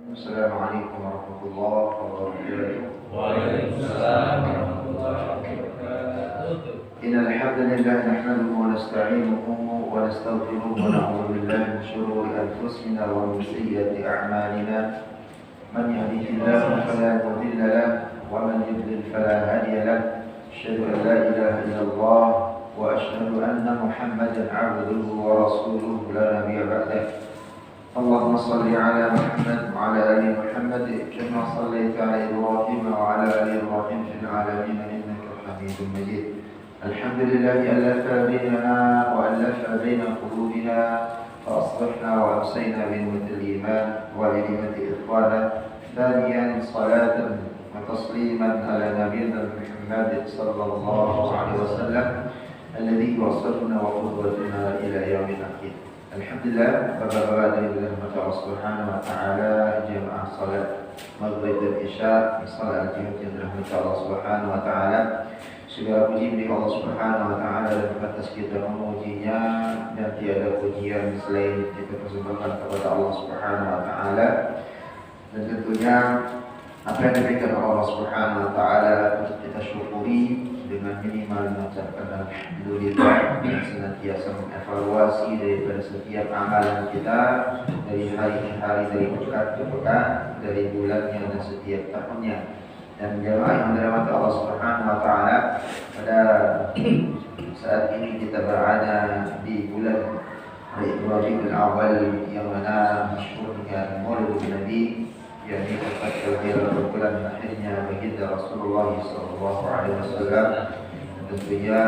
Assalamualaikum warahmatullahi wabarakatuh. Waalaikumsalam warahmatullahi wabarakatuh. Innal hamdalillah nahmaduhu wa nasta'inuhu wa nastaghfiruhu wa na'udzu billahi min shururi anfusina wa min sayyiati a'malina. Man yahdihillahu fala mudilla lahu wa man yudlil fala hadiya lahu. Asyhadu an la ilaha illallah wa asyhadu anna Muhammadan 'abduhu wa rasuluhu la nabiyya ba'dahu. اللهم صل على محمد وعلى آل محمد كما صليت على إبراهيم وعلى آل إبراهيم في العالمين إنك حميد مجيد. الحمد لله ألف بيننا وألف بين قلوبنا فأصبحنا وأمسينا بنعمة الإيمان وبنعمة إخوانا. ثانيا صلاة وتسليما على نبينا محمد صلى الله عليه وسلم الذي وصفنا وقدوتنا إلى يوم الآخر. Alhamdulillah, bapak-bapak dari rahmat Allah Subhanahu wa taala, jamaah salat maghrib dan isya, salat jihad yang dirahmati Allah Subhanahu wa taala. Segala puji milik Allah Subhanahu wa taala dan atas kita memujinya dan tiada pujian selain kita persembahkan kepada Allah Subhanahu wa taala. Dan tentunya apa yang diberikan Allah Subhanahu wa taala untuk kita syukuri dengan minimal mengucapkan alhamdulillah dan senantiasa mengevaluasi daripada setiap amalan kita dari hari ke hari, dari pekan ke pekan, dari bulannya dan setiap tahunnya. Dan jemaah yang dirahmati Allah Subhanahu wa taala, pada saat ini kita berada di bulan Rabiul Awal yang mana masyhur dengan Maulid Nabi, yakni tepat pada bulan akhirnya baginda Rasulullah SAW. Tentunya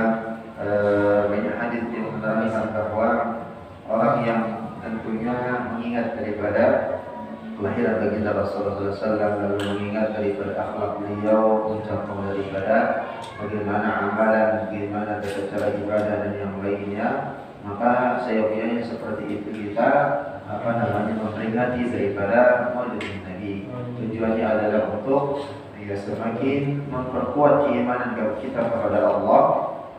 banyak hadis yang menerangkan bahwa orang yang tentunya mengingat daripada kelahiran baginda Rasulullah SAW, lalu mengingat daripada akhlak beliau, mencontoh daripada bagaimana amalan, bagaimana tata cara ibadah dan yang lainnya, maka saya punya seperti itu kita memperingati daripada Maulid Nabi. Tujuannya adalah untuk semakin memperkuat keimanan kita kepada Allah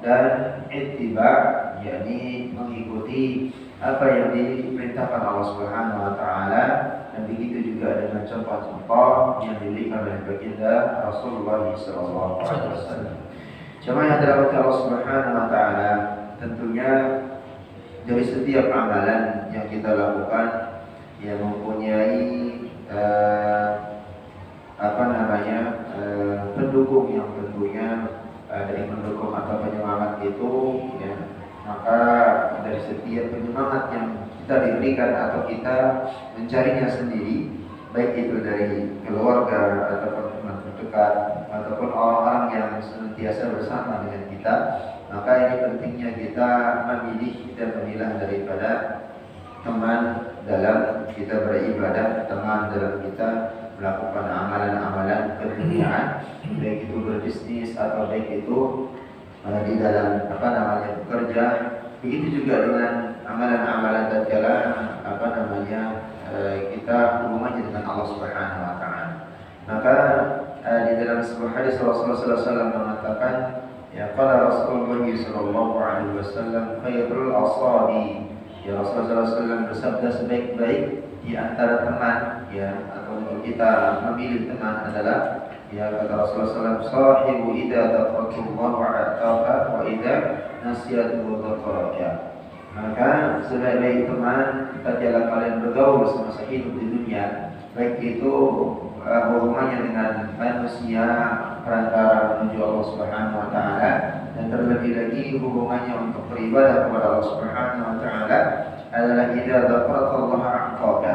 dan ittiba, yakni mengikuti apa yang diperintahkan Allah Subhanahu wa taala, dan begitu juga dengan contoh-contoh yang diberikan oleh baginda Rasulullah sallallahu alaihi wasallam. Jemaah yang dirahmati Allah Subhanahu wa taala, tentunya dari setiap amalan yang kita lakukan yang mempunyai pendukung yang tentunya dari pendukung atau penyemangat itu, ya, maka dari setiap penyemangat yang kita diberikan atau kita mencarinya sendiri, baik itu dari keluarga ataupun teman terdekat ataupun orang-orang yang senantiasa bersama dengan kita, maka ini pentingnya kita memilih dan memilah daripada teman dalam kita beribadah, teman dalam kita melakukan amalan-amalan keduniaan, baik itu berbisnis atau baik itu di dalam bekerja. Begitu juga dengan amalan-amalan tatkala kita hubungannya dengan Allah Subhanahu wa taala. Maka di dalam sebuah hadis Rasulullah sallallahu alaihi wasallam mengatakan, ya qala Rasulullah sallallahu alaihi wasallam khairul asabi, ya Rasulullah sallallahu alaihi wasallam bersabda, sebaik-baik di antara teman, ya, atau untuk kita memilih teman adalah, ya, kata Rasulullah SAW, sahibu idza taqatullah wa ataqa wa idza nasiyatuhu taqaraka. Maka sebaik-baik teman tatkala kalian bergaul semasa hidup di dunia, baik itu hubungannya dengan manusia, perantara menuju Allah Subhanahu wa taala, dan terlebih lagi hubungannya untuk beribadah kepada Allah Subhanahu wa taala adalah idza dzakarallaha aqaka,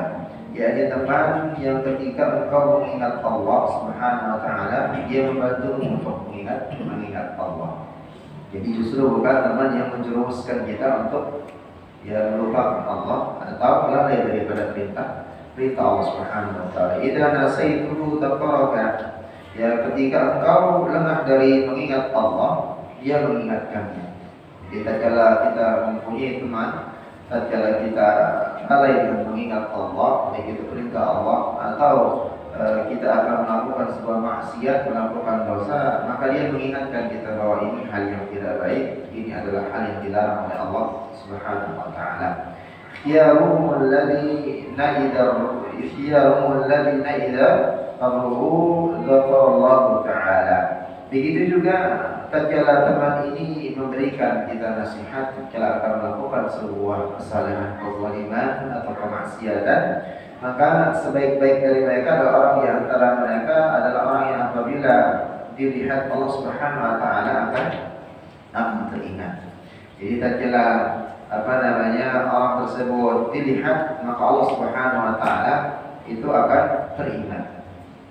yakni teman yang ketika engkau mengingat Allah Subhanahu wa taala, dia membantumu untuk mengingat Allah. Jadi justru bukan teman yang menjerumuskan kita untuk melupakan Allah atau lalai daripada perintah Allah Subhanahu wa taala. Idza nasaituhu taqaraka, ya, ketika engkau lengah dari mengingat Allah, dia mengingatkannya. Jadi tatkala kita mempunyai teman, tatkala kita lalai dengan mengingat Allah, baik itu perintah Allah atau kita akan melakukan sebuah maksiat, melakukan dosa, maka dia mengingatkan kita bahwa ini hal yang tidak baik, ini adalah hal yang dilarang oleh Allah Subhanahu wa taala. Khiyarumul ladzina idza qarru dzakarallahu ta'ala. Begitu juga tatkala teman ini memberikan kita nasihat tatkala akan melakukan sebuah kesalahan, kezaliman atau kemaksiatan, maka sebaik-baik dari mereka adalah orang di antara mereka adalah orang yang apabila dilihat Allah Subhanahu wa taala akan teringat. Jadi tatkala orang tersebut dilihat, maka Allah Subhanahu wa taala itu akan teringat.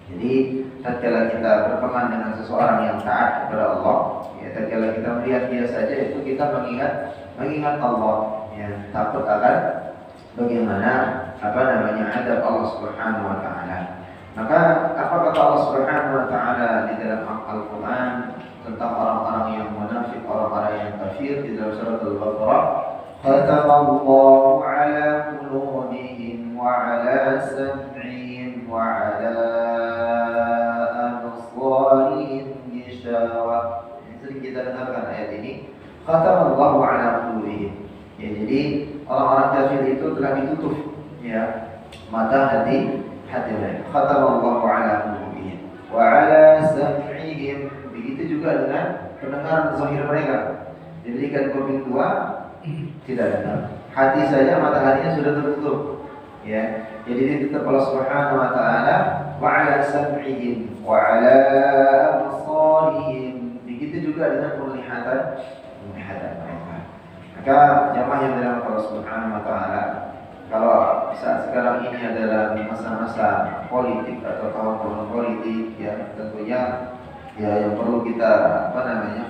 Jadi tatkala kita berteman dengan seseorang yang taat kepada Allah, ya tatkala kita melihat dia saja itu kita mengingat Allah, ya takut akan bagaimana adab Allah Subhanahu wa taala. Maka apa kata Allah Subhanahu wa taala di dalam Al-Qur'an tentang orang-orang yang munafik, orang-orang yang kafir di dalam surat Al-Baqarah? Khatamallahu ala qulubihim wa ala sam'ihim wa ala absarihim ghishawah. Sering kita dengarkan ayat ini. Khatamallahu ala qulubihim. Ya, jadi orang-orang kafir itu telah ditutup, ya, mata hati mereka. Khatamallahu ala qulubihim wa ala sam'ihim. Begitu juga dengan pendengaran zahir mereka. Diberikan kuping dua, tidak dengar. Hati saja, mata hatinya sudah tertutup. Ya, jadi tetap Allah Subhanahu wa taala wa ala sam'ihim wa ala absarihim. Begitu juga dengan penglihatan mereka. Maka jamaah yang dirahmati Allah Subhanahu wa taala, kalau saat sekarang ini adalah masa-masa politik atau tahun-tahun politik, ya tentunya ya yang perlu kita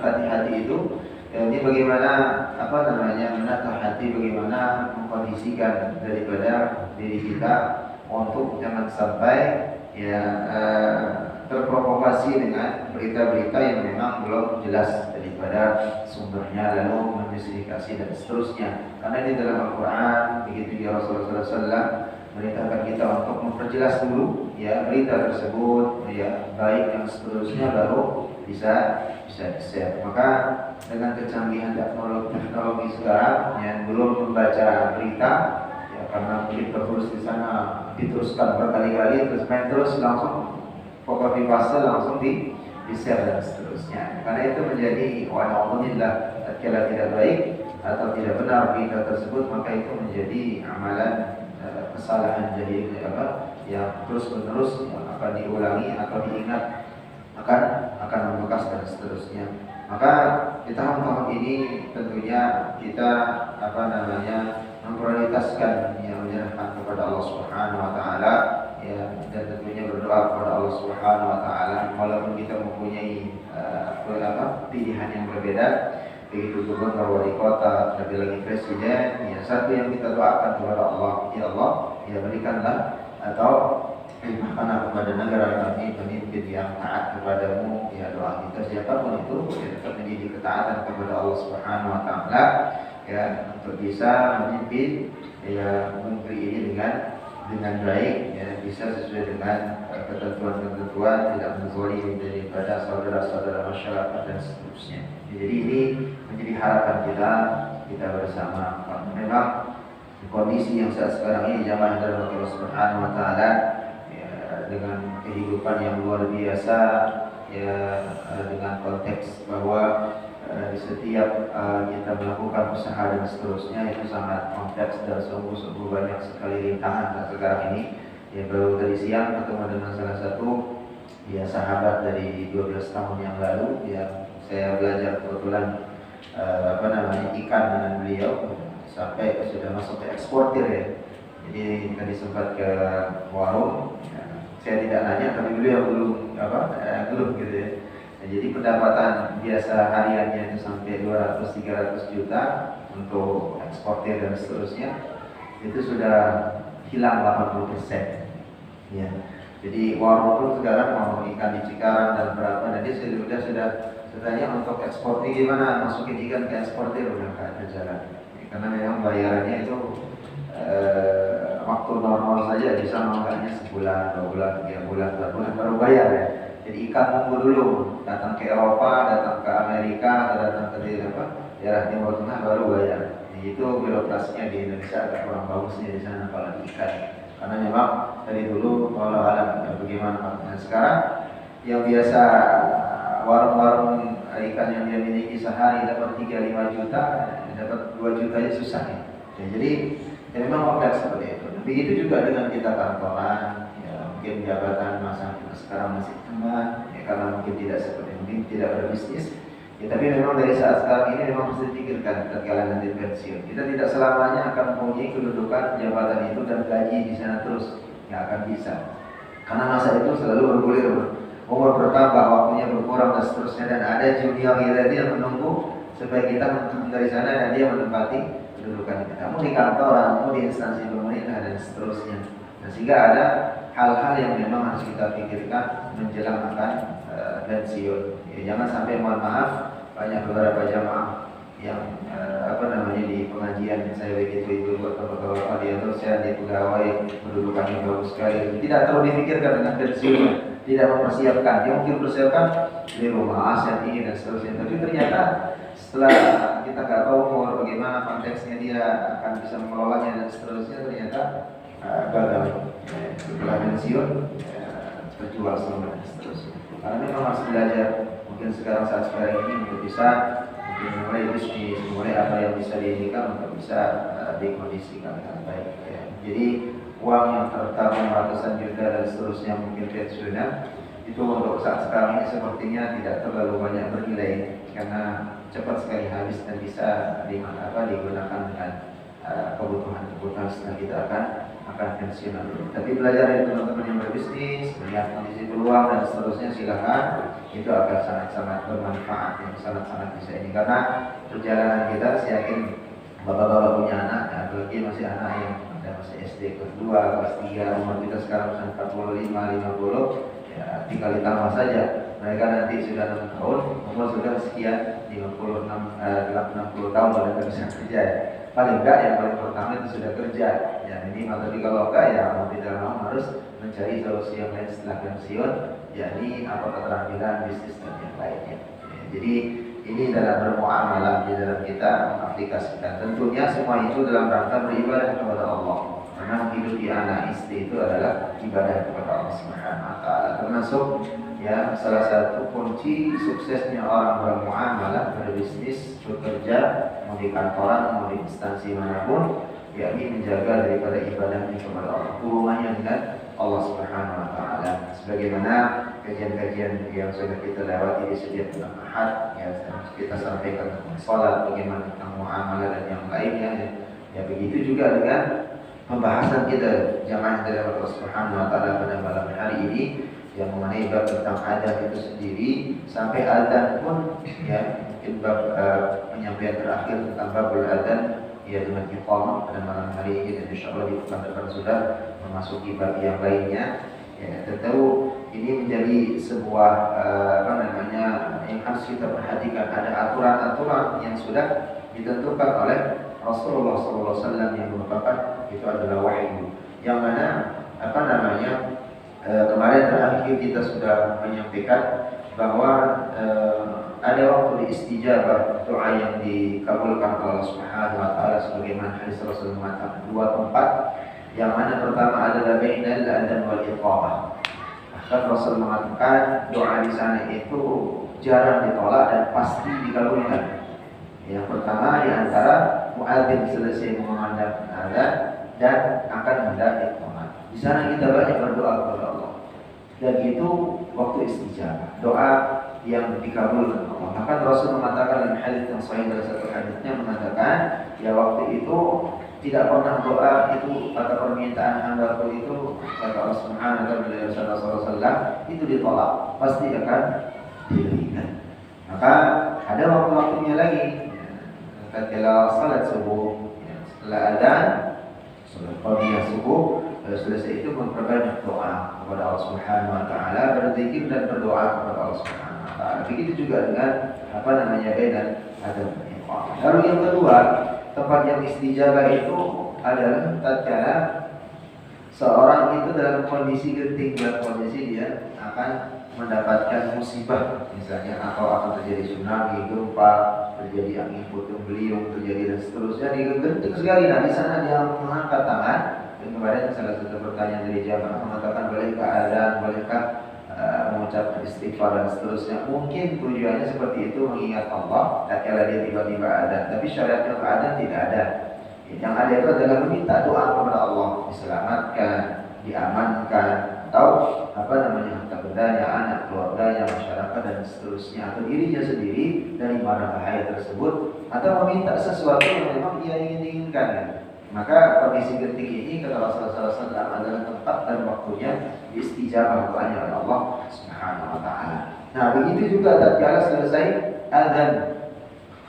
hati-hati itu, ya, ini bagaimana menatah hati, bagaimana mengkondisikan daripada diri kita untuk jangan sampai terprovokasi dengan berita-berita yang memang belum jelas daripada sumbernya, lalu menjustifikasi dan seterusnya. Karena ini dalam Al-Quran, begitu juga Rasulullah SAW merintahkan kita untuk memperjelas dulu, ya, berita tersebut, ya, baik yang seterusnya baru bisa share. Maka dengan kecanggihan teknologi sekarang yang belum membaca berita, ya, karena berita terus di sana diteruskan berkali-kali, terus langsung copy paste langsung di share dan seterusnya. Karena itu menjadi wa'alhamdulillah tatkala tidak baik atau tidak benar berita tersebut, maka itu menjadi amalan kesalahan, jadi yang terus-menerus akan diulangi atau diingat, akan membekas dan seterusnya. Maka di tahun-tahun ini tentunya kita memprioritaskan yang menyerahkan kepada Allah Subhanahu wa taala, ya, dan tentunya berdoa kepada Allah Subhanahu wa taala walaupun kita mempunyai pilihan yang berbeda, begitu gubernur, wali kota, lebih lagi presiden, ya satu yang kita doakan kepada Allah, ya Allah, ya berikanlah atau limpahkanlah kepada negara kami pemimpin yang taat kepadamu, ya doa kita siapapun itu ya tetap menjadi ketaatan kepada Allah Subhanahu wa taala, ya, untuk bisa memimpin, ya, negeri ini dengan baik, ya, bisa sesuai dengan ketentuan-ketentuan, tidak menzalimi daripada saudara-saudara masyarakat dan seterusnya. Jadi ini menjadi harapan kita bersama. Memang kondisi yang saat sekarang ini jamaah dari Allah Subhanahu wa taala, ya, dengan kehidupan yang luar biasa, ya, dengan konteks bahwa di setiap kita melakukan usaha dan seterusnya itu sangat kompleks dan sungguh-sungguh banyak sekali rintangan sekarang ini. Ya, baru tadi siang ketemu dengan salah satu, ya, sahabat dari 12 tahun yang lalu, ya, saya belajar kebetulan ikan dengan beliau sampai sudah masuk ke eksportir, ya. Jadi tadi sempat ke warung, ya, saya tidak nanya tapi beliau belum gitu, ya. Nah, jadi pendapatan biasa hariannya itu sampai 200-300 juta untuk eksportir dan seterusnya, itu sudah hilang 80%. Ya. Jadi warung pun sekarang mau ikan di Cikarang dan berapa, dan dia sudah tanya untuk eksportir gimana, masukin ikan ke eksportir udah nggak ada jalan. Karena memang bayarannya itu waktu normal saja bisa makanya sebulan, 2 bulan, 3 bulan, 4 bulan baru bayar, ya. Jadi ikan nunggu dulu, datang ke Eropa, datang ke Amerika, atau datang ke daerah Timur Tengah baru bayar. Itu birokrasinya di Indonesia agak kurang bagusnya di sana apalagi ikan. Karena memang dari dulu walau alam bagaimana makanya sekarang yang biasa warung-warung ikan yang dia miliki sehari dapat 3-5 juta, dapat 2 juta aja susah ya. Jadi ya memang kompleks seperti itu. Begitu juga dengan kita kantoran, ya, mungkin jabatan masa kita sekarang masih aman, ya, karena mungkin tidak seperti mungkin tidak berbisnis. Ya, tapi memang dari saat sekarang ini memang harus dipikirkan tatkala nanti pensiun. Kita tidak selamanya akan mempunyai kedudukan jabatan itu dan gaji di sana terus, nggak akan bisa. Karena masa itu selalu bergulir, umur bertambah, waktunya berkurang dan seterusnya, dan ada junior kita yang menunggu supaya kita dari sana dan dia menempati kedudukan kita. Mau di kantoran, mau di instansi pemerintah dan seterusnya. Nah, sehingga ada hal-hal yang memang harus kita pikirkan menjelang akan pensiun. Ya, jangan sampai mohon maaf banyak beberapa jamaah yang di pengajian saya begitu itu buat bapak-bapak dia terus saya di pegawai kedudukannya bagus sekali, tidak terlalu dipikirkan dengan pensiun, tidak mempersiapkan. Dia mungkin persiapkan di rumah aset ini dan seterusnya, tapi ternyata setelah kita nggak tahu umur bagaimana konteksnya dia akan bisa mengelolanya dan seterusnya, ternyata gagal. Setelah pensiun terjual semua dan seterusnya. Karena memang harus belajar. Mungkin saat sekarang ini untuk bisa mulai bisnis, mulai apa yang bisa diinginkan untuk bisa dikondisikan dengan baik. Ya. Jadi uang yang tertabung ratusan juta dan seterusnya mungkin pensiunan itu untuk saat sekarang ini sepertinya tidak terlalu banyak bernilai karena cepat sekali habis dan bisa digunakan dengan kebutuhan setelah kita akan pensiunan. Tapi belajar dari teman-teman yang berbisnis, melihat kondisi peluang dan seterusnya, silakan. Itu akan sangat-sangat bermanfaat, yang sangat-sangat bisa ini. Karena perjalanan kita, saya yakin bapak-bapak punya anak, apalagi masih anak yang masih SD kelas 2, kelas 3, umur kita sekarang sudah 45, 50, ya tinggal ditambah saja. Mereka nanti sudah 6 tahun, umur sudah sekian 60 tahun sudah bisa kerja. Paling enggak yang paling pertama itu sudah kerja. Ya ini tapi kalau enggak ya mau tidak mau harus mencari solusi yang lain setelah pensiun, yakni apa keterampilan bisnis dan yang lainnya. Ya, jadi ini dalam bermuamalah di dalam kita mengaplikasikan. Tentunya semua itu dalam rangka beribadah kepada Allah. Karena menghidupi anak istri itu adalah ibadah kepada Allah Subhanahu wa taala. Termasuk ya salah satu kunci suksesnya orang bermuamalah, berbisnis, bekerja, mau di kantoran, mau di instansi manapun, yakni menjaga daripada ibadahnya kepada Allah, hubungannya dengan Allah Subhanahu wa taala. Sebagaimana kajian-kajian yang sudah kita lewati di setiap bulan Ahad, ya kita sampaikan tentang salat, bagaimana tentang muamalah dan yang lainnya. Ya begitu juga dengan pembahasan kita jamaah dari Allah Subhanahu wa taala pada malam hari ini yang mengenai bab tentang adzan itu sendiri, sampai adzan pun ya mungkin bab penyampaian terakhir tentang babul adzan ya dengan iqamah pada malam hari ini, dan insyaallah di pekan depan sudah memasuki bab yang lainnya. Ya, tentu ini menjadi sebuah yang harus kita perhatikan. Ada aturan-aturan yang sudah ditentukan oleh Rasulullah SAW yang merupakan itu adalah wahyu, yang mana kemarin terakhir kita sudah menyampaikan bahwa ada waktu istijabah doa yang dikabulkan oleh Allah Subhanahu wa taala, sebagaimana hadis Rasul mengatakan 2 tempat, yang mana pertama adalah bainal adzan wal iqamah. Bahkan Rasul mengatakan doa di sana itu jarang ditolak dan pasti dikabulkan. Yang pertama di antara muadzin selesai mengumandangkan adzan dan akan hendak iqamah. Di sana kita banyak berdoa kepada Allah. Dan itu waktu istijabah, doa yang dikabulkan Allah. Bahkan Rasul mengatakan dalam hadis yang sahih, dalam satu hadisnya mengatakan, ya waktu itu tidak pernah doa itu kata permintaan hamba itu kata Allah Subhanahu wa taala sallallahu alaihi wasallam itu ditolak, pasti akan diberikan. Maka ada waktu-waktunya lagi. Ketika salat subuh, setelah adzan, salat qiyam subuh, selesai itu memperbanyak doa kepada Allah Subhanahu wa taala, berzikir dan berdoa kepada Allah Subhanahu wa taala. Begitu juga dengan bainal adzan dan iqamah. Lalu yang kedua, tempat yang istijabah itu adalah tatkala seorang itu dalam kondisi genting, dalam kondisi dia akan mendapatkan musibah, misalnya atau akan terjadi tsunami, gempa, terjadi angin puting beliung, terjadi dan seterusnya, digenting sekali. Nah di sana dia mengangkat tangan. Dan kemarin salah satu pertanyaan dari jamaah mengatakan bolehkah adzan, bolehkah mengucapkan istighfar dan seterusnya. Mungkin tujuannya seperti itu mengingat Allah, tatkala dia tiba-tiba adzan. Tapi syariatnya untuk adzan tidak ada. Yang ada itu adalah meminta doa kepada Allah, diselamatkan, diamankan, atau harta bendanya, anak, keluarganya, masyarakat dan seterusnya, atau dirinya sendiri dari mana bahaya tersebut, atau meminta sesuatu yang memang ia inginkan. Maka kondisi genting ini kata Rasulullah SAW adalah tempat dan waktunya istijabah doanya oleh Allah Subhanahu wa taala. Nah, begitu juga tatkala selesai azan,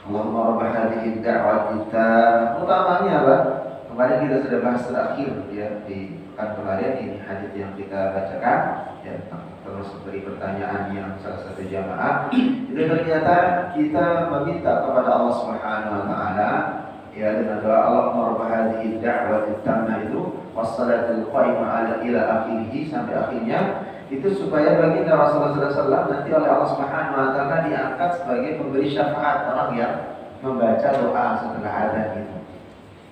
Allahumma rabb hadhihi ad-da'wati tammah. Utamanya apa? Kemarin kita sudah bahas terakhir ya di pekan kemarin, ini hadis yang kita bacakan ya, terus beri pertanyaan yang salah satu jamaah itu ternyata kita meminta kepada Allah Subhanahu wa taala ya dengan doa Allahumma rabb hadhihi ad-da'wati tammah itu wassalatul qaimah ala ila akhirih sampai akhirnya, itu supaya baginda Rasulullah SAW nanti oleh Allah Subhanahu wa taala diangkat sebagai pemberi syafaat orang yang membaca doa setelah adzan itu.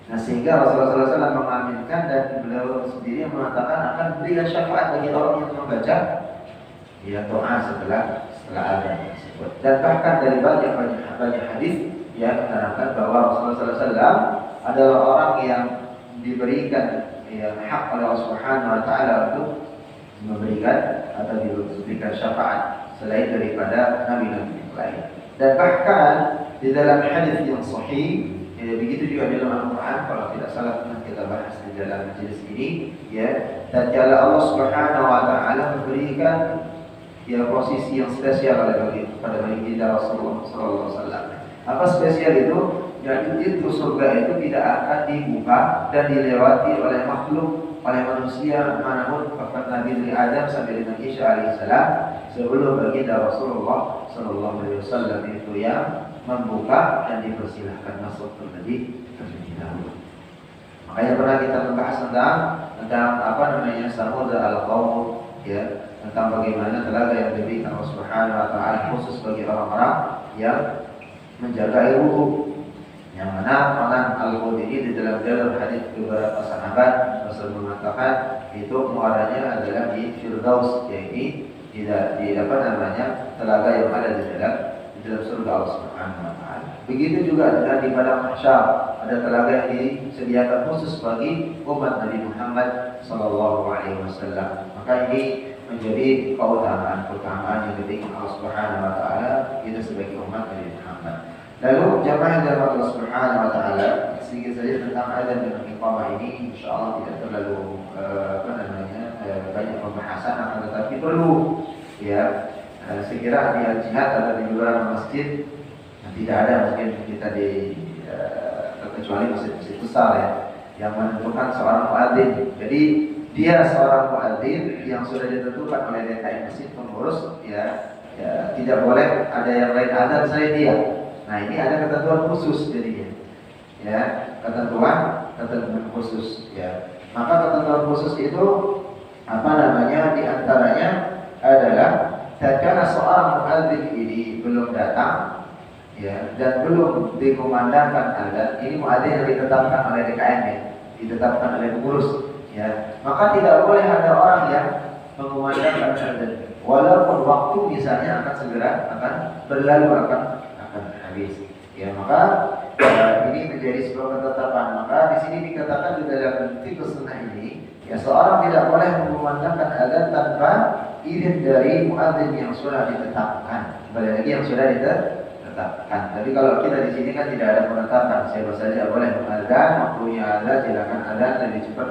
Nah sehingga Rasulullah SAW mengaminkan dan beliau sendiri mengatakan akan berikan syafaat bagi orang yang membaca ya doa setelah adzan tersebut. Dan bahkan dari banyak hadis yang menerangkan bahwa Rasulullah SAW adalah orang yang diberikan ya, hak oleh Allah Subhanahu wa taala untuk memberikan atau diberikan syafaat selain daripada nabi-nabi yang lain. Dan bahkan di dalam hadis yang sahih ya, begitu juga di dalam Al-Quran, kalau tidak salah pernah kita bahas di dalam majelis ini ya, tatkala Allah Subhanahu wa taala memberikan ya posisi yang spesial pada baginda Rasulullah sallallahu alaihi wasallam. Apa spesial itu? Yaitu itu surga itu tidak akan dibuka dan dilewati oleh makhluk, oleh manusia manapun, bahkan Nabi dari Adam sampai dengan Isa alaihissalam, sebelum baginda Rasulullah sallallahu alaihi wasallam itu yang membuka dan dipersilahkan masuk terlebih dahulu. Makanya pernah kita membahas tentang Samud al-Qaum ya, tentang bagaimana telaga yang diberikan Allah Subhanahu wa taala khusus bagi orang-orang yang menjaga ilmu. Yang mana Manan al-Qud ini di dalam jalur hadis beberapa sahabat Rasul mengatakan itu muaranya adalah di Firdaus, yaitu di telaga yang ada di dalam surga Allah Subhanahu wa taala. Begitu juga dengan di padang mahsyar ada telaga yang disediakan khusus bagi umat Nabi Muhammad sallallahu alaihi wasallam. Maka ini menjadi keutamaan yang diberikan Allah Subhanahu wa taala kita sebagai umat Nabi Muhammad. Lalu jamaah dari Allah Subhanahu wa taala, sedikit saja tentang adzan dan iqamah ini insyaallah tidak terlalu banyak pembahasan, akan tetapi perlu ya. Sekira di Al-Jihad atau di beberapa masjid tidak ada mungkin kita kecuali masjid-masjid besar ya, yang menentukan seorang muadzin. Jadi dia seorang muadzin yang sudah ditentukan oleh DKM masjid pengurus ya, tidak boleh ada yang lain adzan selain dia. Nah ini ada ketentuan khusus jadinya ya, ketentuan khusus ya. Maka ketentuan khusus itu di antaranya adalah tatkala seorang muadzin ini belum datang ya, dan belum dikumandangkan adzan, ini muadzin yang ditetapkan oleh DKM ya, ditetapkan oleh pengurus ya, maka tidak boleh ada orang yang mengumandangkan adzan walaupun waktu misalnya akan berlalu, akan habis ya. Maka ini menjadi sebuah ketetapan. Maka di sini dikatakan di dalam fikih sunnah ini ya, seorang tidak boleh mengumandangkan adzan tanpa izin dari muadzin yang sudah ditetapkan. Kembali lagi yang sudah ditetapkan. Tapi kalau kita di sini kan tidak ada penetapan, siapa saja boleh mengadzan, waktunya ada, silakan adzan, lebih cepat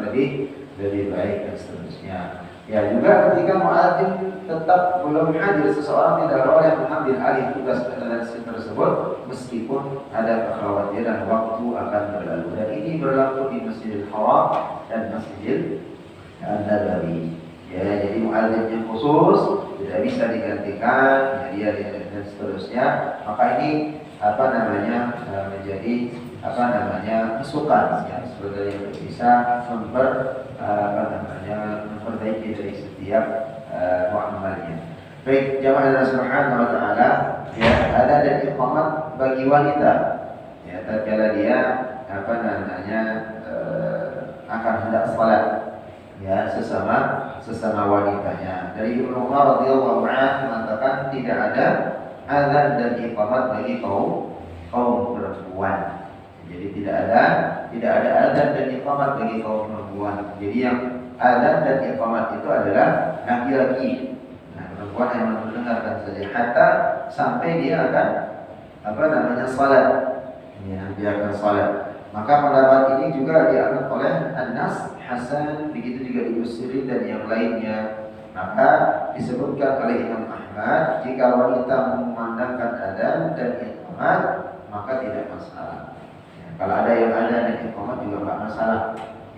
lebih baik dan seterusnya. Ya juga ketika muadzin tetap belum hadir, seseorang tidak boleh mengambil alih tugas adzan tersebut meskipun ada kekhawatiran waktu akan berlalu. Dan ini berlaku di Masjidil Haram dan Masjidil Nabawi. Ya, jadi muadzin yang khusus tidak bisa digantikan, ya, dia dan seterusnya. Maka ini menjadi masukan ya, sebagai yang bisa memperbaiki dari setiap muamalnya. Baik, jamaah Allah Subhanahu wa taala, ya, ada dan iqamat bagi wanita. Ya, tatkala dia akan hendak salat, ya, sesama wanitanya. Dari Ibnu Umar radhiyallahu anhu mengatakan tidak ada azan dan iqamat bagi kaum perempuan. Jadi tidak ada azan dan iqamat bagi kaum perempuan. Jadi yang azan dan iqamat itu adalah laki-laki. Nah, perempuan yang mendengarkan saja hatta sampai dia akan salat. Ya, dia akan salat. Maka pendapat ini juga dianggap oleh Anas, Hasan, begitu juga Ibnu Sirin dan yang lainnya. Maka disebutkan oleh Imam Ahmad, jika wanita memandangkan adzan dan iqamat, maka tidak masalah. Ya, kalau ada yang adzan dan iqamat juga tidak masalah.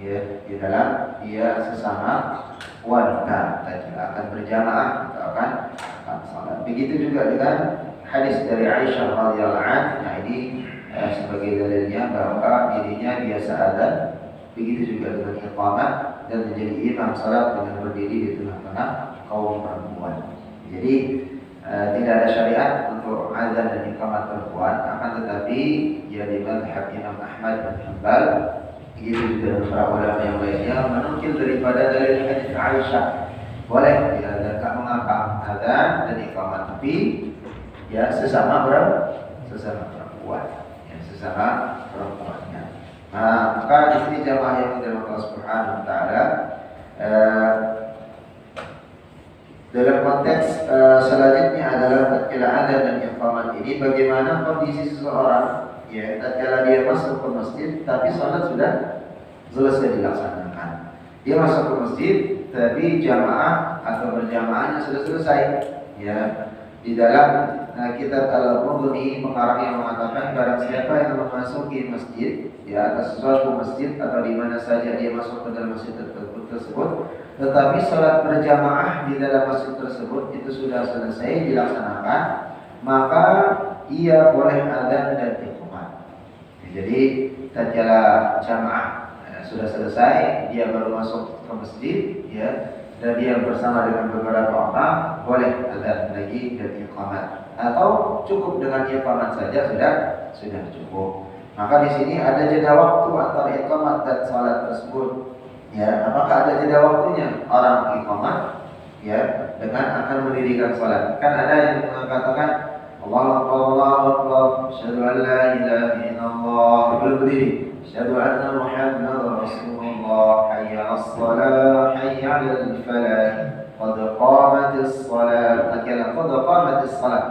Ya, di dalam dia sesama wanita, akan berjamaah atau akan salat. Begitu juga dengan hadis dari Aisyah radhiyallahu anha. Nah, ini sebagai dalilnya bahwa dirinya biasa adzan, begitu juga dengan iqamah, dan menjadi imam salat dengan berdiri di tengah-tengah kaum perempuan. Jadi tidak ada syariat untuk adzan dan iqamah perempuan, akan tetapi ya di mazhab Imam Ahmad bin Hanbal, begitu juga para ulama yang lainnya menukil daripada dalil hadis Aisyah, boleh diadakan mengapa adzan dan iqamah, tapi ya sesama perempuan, ya sesama perempuannya. Nah, maka di sini jamaah yang dirahmati Allah Subhanahu wa taala, dalam konteks selanjutnya adalah tatkala adzan dan iqamah ini, bagaimana kondisi seseorang, ya, tatkala dia masuk ke masjid tapi salat sudah selesai dilaksanakan. Dia masuk ke masjid tapi jamaah atau berjamaahnya sudah selesai. Ya, di dalam kitab Al-Mughni pengarang yang mengatakan barang siapa yang memasuki masjid, ya, atas sesuatu masjid atau di mana saja dia masuk ke dalam masjid tersebut, tetapi salat berjamaah di dalam masjid tersebut itu sudah selesai dilaksanakan, maka ia boleh adzan dan iqamah. Jadi tatkala jamaah sudah selesai, dia baru masuk ke masjid, ya, dan dia bersama dengan beberapa orang, boleh adzan lagi dan iqamah, atau cukup dengan iqamah saja sudah cukup. Maka di sini ada jeda waktu antara iqamah dan salat tersebut. Ya, apakah ada jeda waktunya? Orang iqamah, ya, dengan akan mendirikan salat. Kan ada yang mengatakan Allahu Akbar, Allahu Akbar, asyhadu an la ilaha illallah, belum berdiri. Asyhadu anna Muhammadar Rasulullah, hayya 'alas-shalah, hayya 'alal falah, qad qamatis shalah. Tatkala qad qamatis shalah,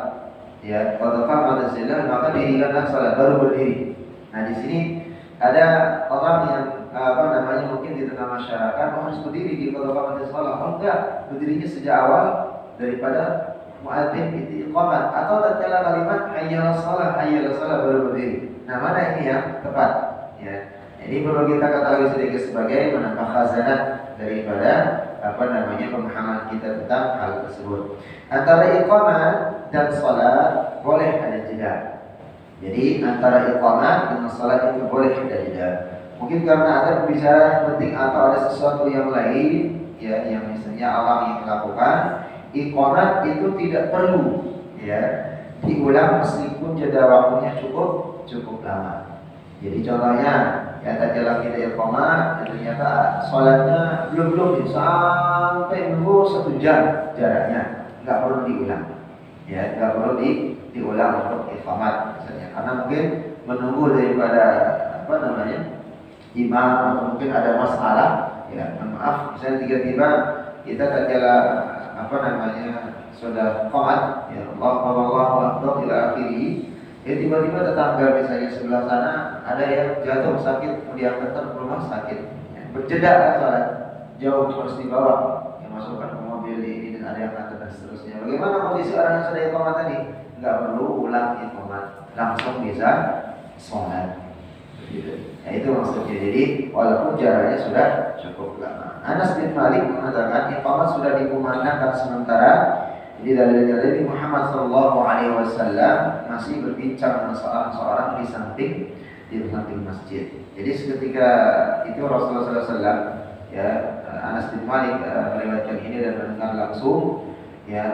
ya, qad qamatis shalah, maka dirikanlah salat, baru berdiri. Nah, di sini ada orang yang mungkin di tengah masyarakat harus berdiri di qad qamatis shalah. Oh enggak, berdirinya sejak awal daripada muadzin itu iqamah, atau tatkala kalimat hayya 'alas-shalah, hayya 'alas-shalah baru berdiri. Nah, mana ini yang tepat? Ya, ini perlu kita ketahui sedikit sebagai menambah khazanah daripada pemahaman kita tentang hal tersebut. Antara iqamah dan salat boleh ada jeda. Jadi antara iqamah dengan salat itu boleh ada jeda. Mungkin karena ada pembicaraan penting atau ada sesuatu yang lain, ya, yang misalnya orang yang melakukan iqamah itu tidak perlu, ya, diulang meskipun jeda waktunya cukup lama. Jadi contohnya, ya, tatkala kita iqamah, ternyata sholatnya belum sampai menunggu 1 jam jaraknya, nggak perlu diulang, ya, nggak perlu diulang untuk iqamah misalnya, karena mungkin menunggu daripada imam, atau mungkin ada masalah, ya, maaf, misalnya tiba-tiba kita tatkala sudah qamat, ya, Allahu Akbar ila akhirih. Ya, tiba-tiba tetangga misalnya sebelah sana ada yang jatuh sakit, kemudian datang ke rumah sakit, ya, berjeda kan salat, jauh harus dibawa, yang masukkan ke mobil ini, dan ada yang kata dan seterusnya. Bagaimana kondisi orang yang sudah iqamah tadi? Nggak perlu ulang iqamah, langsung bisa sholat. Gitu. Ya, itu maksudnya. Jadi walaupun jaraknya sudah cukup lama. Anas bin Malik mengatakan iqamah sudah dikumandangkan sementara. Jadi dari Muhammad Sallallahu Alaihi Wasallam masih berbincang dengan seorang di samping masjid. Jadi seketika itu Rasulullah SAW, ya, Anas bin Malik meriwayatkan ini dan mendengar langsung, Ya,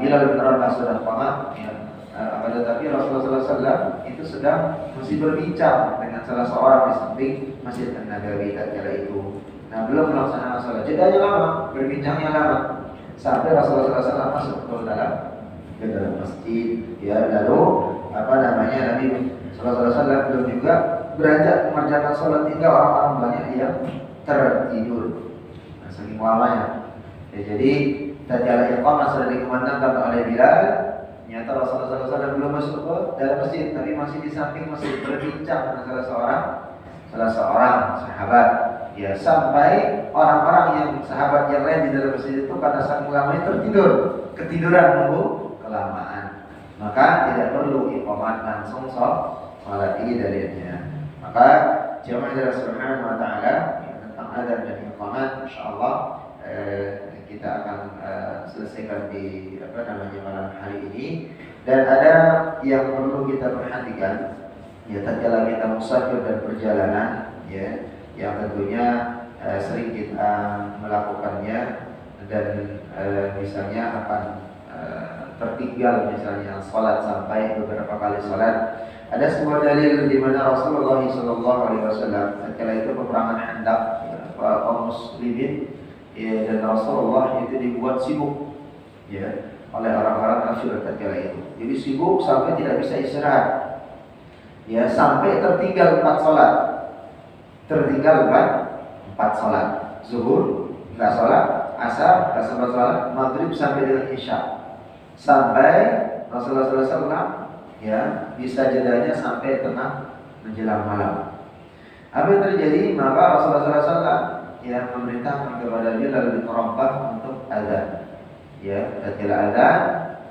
Bilal bin Rabah sudah qamat, ya. Akan tetapi Rasulullah SAW itu sedang masih berbincang dengan salah seorang di samping Masjid An-Nabawi tatkala itu. Nah, belum melaksanakan salat. Jedanya lama, berbincangnya lama. Sampai Rasulullah SAW masuk ke dalam masjid. Ya, lalu Nabi Sallallahu Alaihi Wasallam belum juga beranjak mengerjakan sholat hingga orang-orang banyak yang tertidur. Nah, saking lamanya. Ya, jadi tatkala iqamah sudah dikumandangkan oleh Bilal, ternyata Rasulullah SAW belum masuk ke dalam masjid, tapi masih di samping masjid berbincang dengan salah seorang sahabat. Ya, sampai orang-orang yang sahabat yang lain di dalam masjid itu karena saking lamanya ketiduran nunggu kelamaan. Maka tidak perlu iqamat langsung sholat, ini dalilnya. Maka jamaah dari Subhanahu wa taala tentang adzan dan iqamat insyaallah kita akan selesaikan di malam hari ini. Dan ada yang perlu kita perhatikan, ya, tatkala kita musafir dan perjalanan, ya, yang tentunya sering kita melakukannya dan misalnya akan tertinggal misalnya sholat sampai beberapa kali sholat. Ada sebuah dalil di mana Rasulullah SAW ketika itu peperangan Khandaq, kaum muslimin, ya, dan Rasulullah itu dibuat sibuk, ya, oleh orang-orang kafir ketika itu. Jadi sibuk sampai tidak bisa istirahat, ya, sampai tertinggal 4 sholat. Tertinggal 4 sholat. Zuhur nggak sholat, asar nggak sempat sholat, maghrib sampai dengan isya. Sampai Rasulullah SAW, ya, bisa jedanya sampai tengah menjelang malam. Apa yang terjadi? Maka Rasulullah SAW, ya, memerintahkan kepada Bilal bin Rabah untuk adzan. Ya, tatkala adzan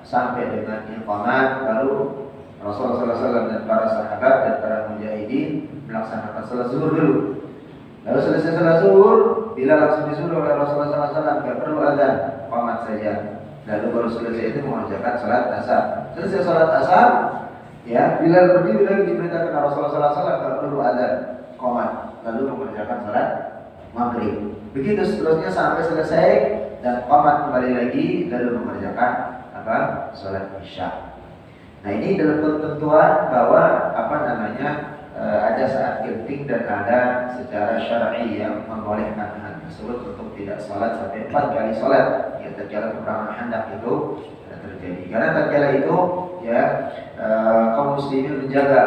sampai dengan iqamat, lalu Rasulullah SAW dan para sahabat dan para mujahidin melaksanakan salat zuhur dulu. Lalu selesai salat zuhur, Bilal langsung disuruh oleh Rasulullah SAW, tidak perlu adzan, iqamat saja. Lalu baru selesai itu mengerjakan salat asar. Selesai salat asar, ya, Bilal berdiri lagi diperintahkan Rasulullah SAW tidak perlu adzan, iqamat. Lalu mengerjakan salat maghrib. Begitu seterusnya sampai selesai dan iqamat kembali lagi, lalu mengerjakan salat isya. Nah, ini dalam ketentuan bahwa ada saat genting dan ada secara syar'i yang membolehkan hal tersebut untuk tidak sholat sampai 4 kali sholat. Ya, tatkala peperangan Khandaq itu terjadi. Karena tatkala itu, ya, kaum muslimin menjaga,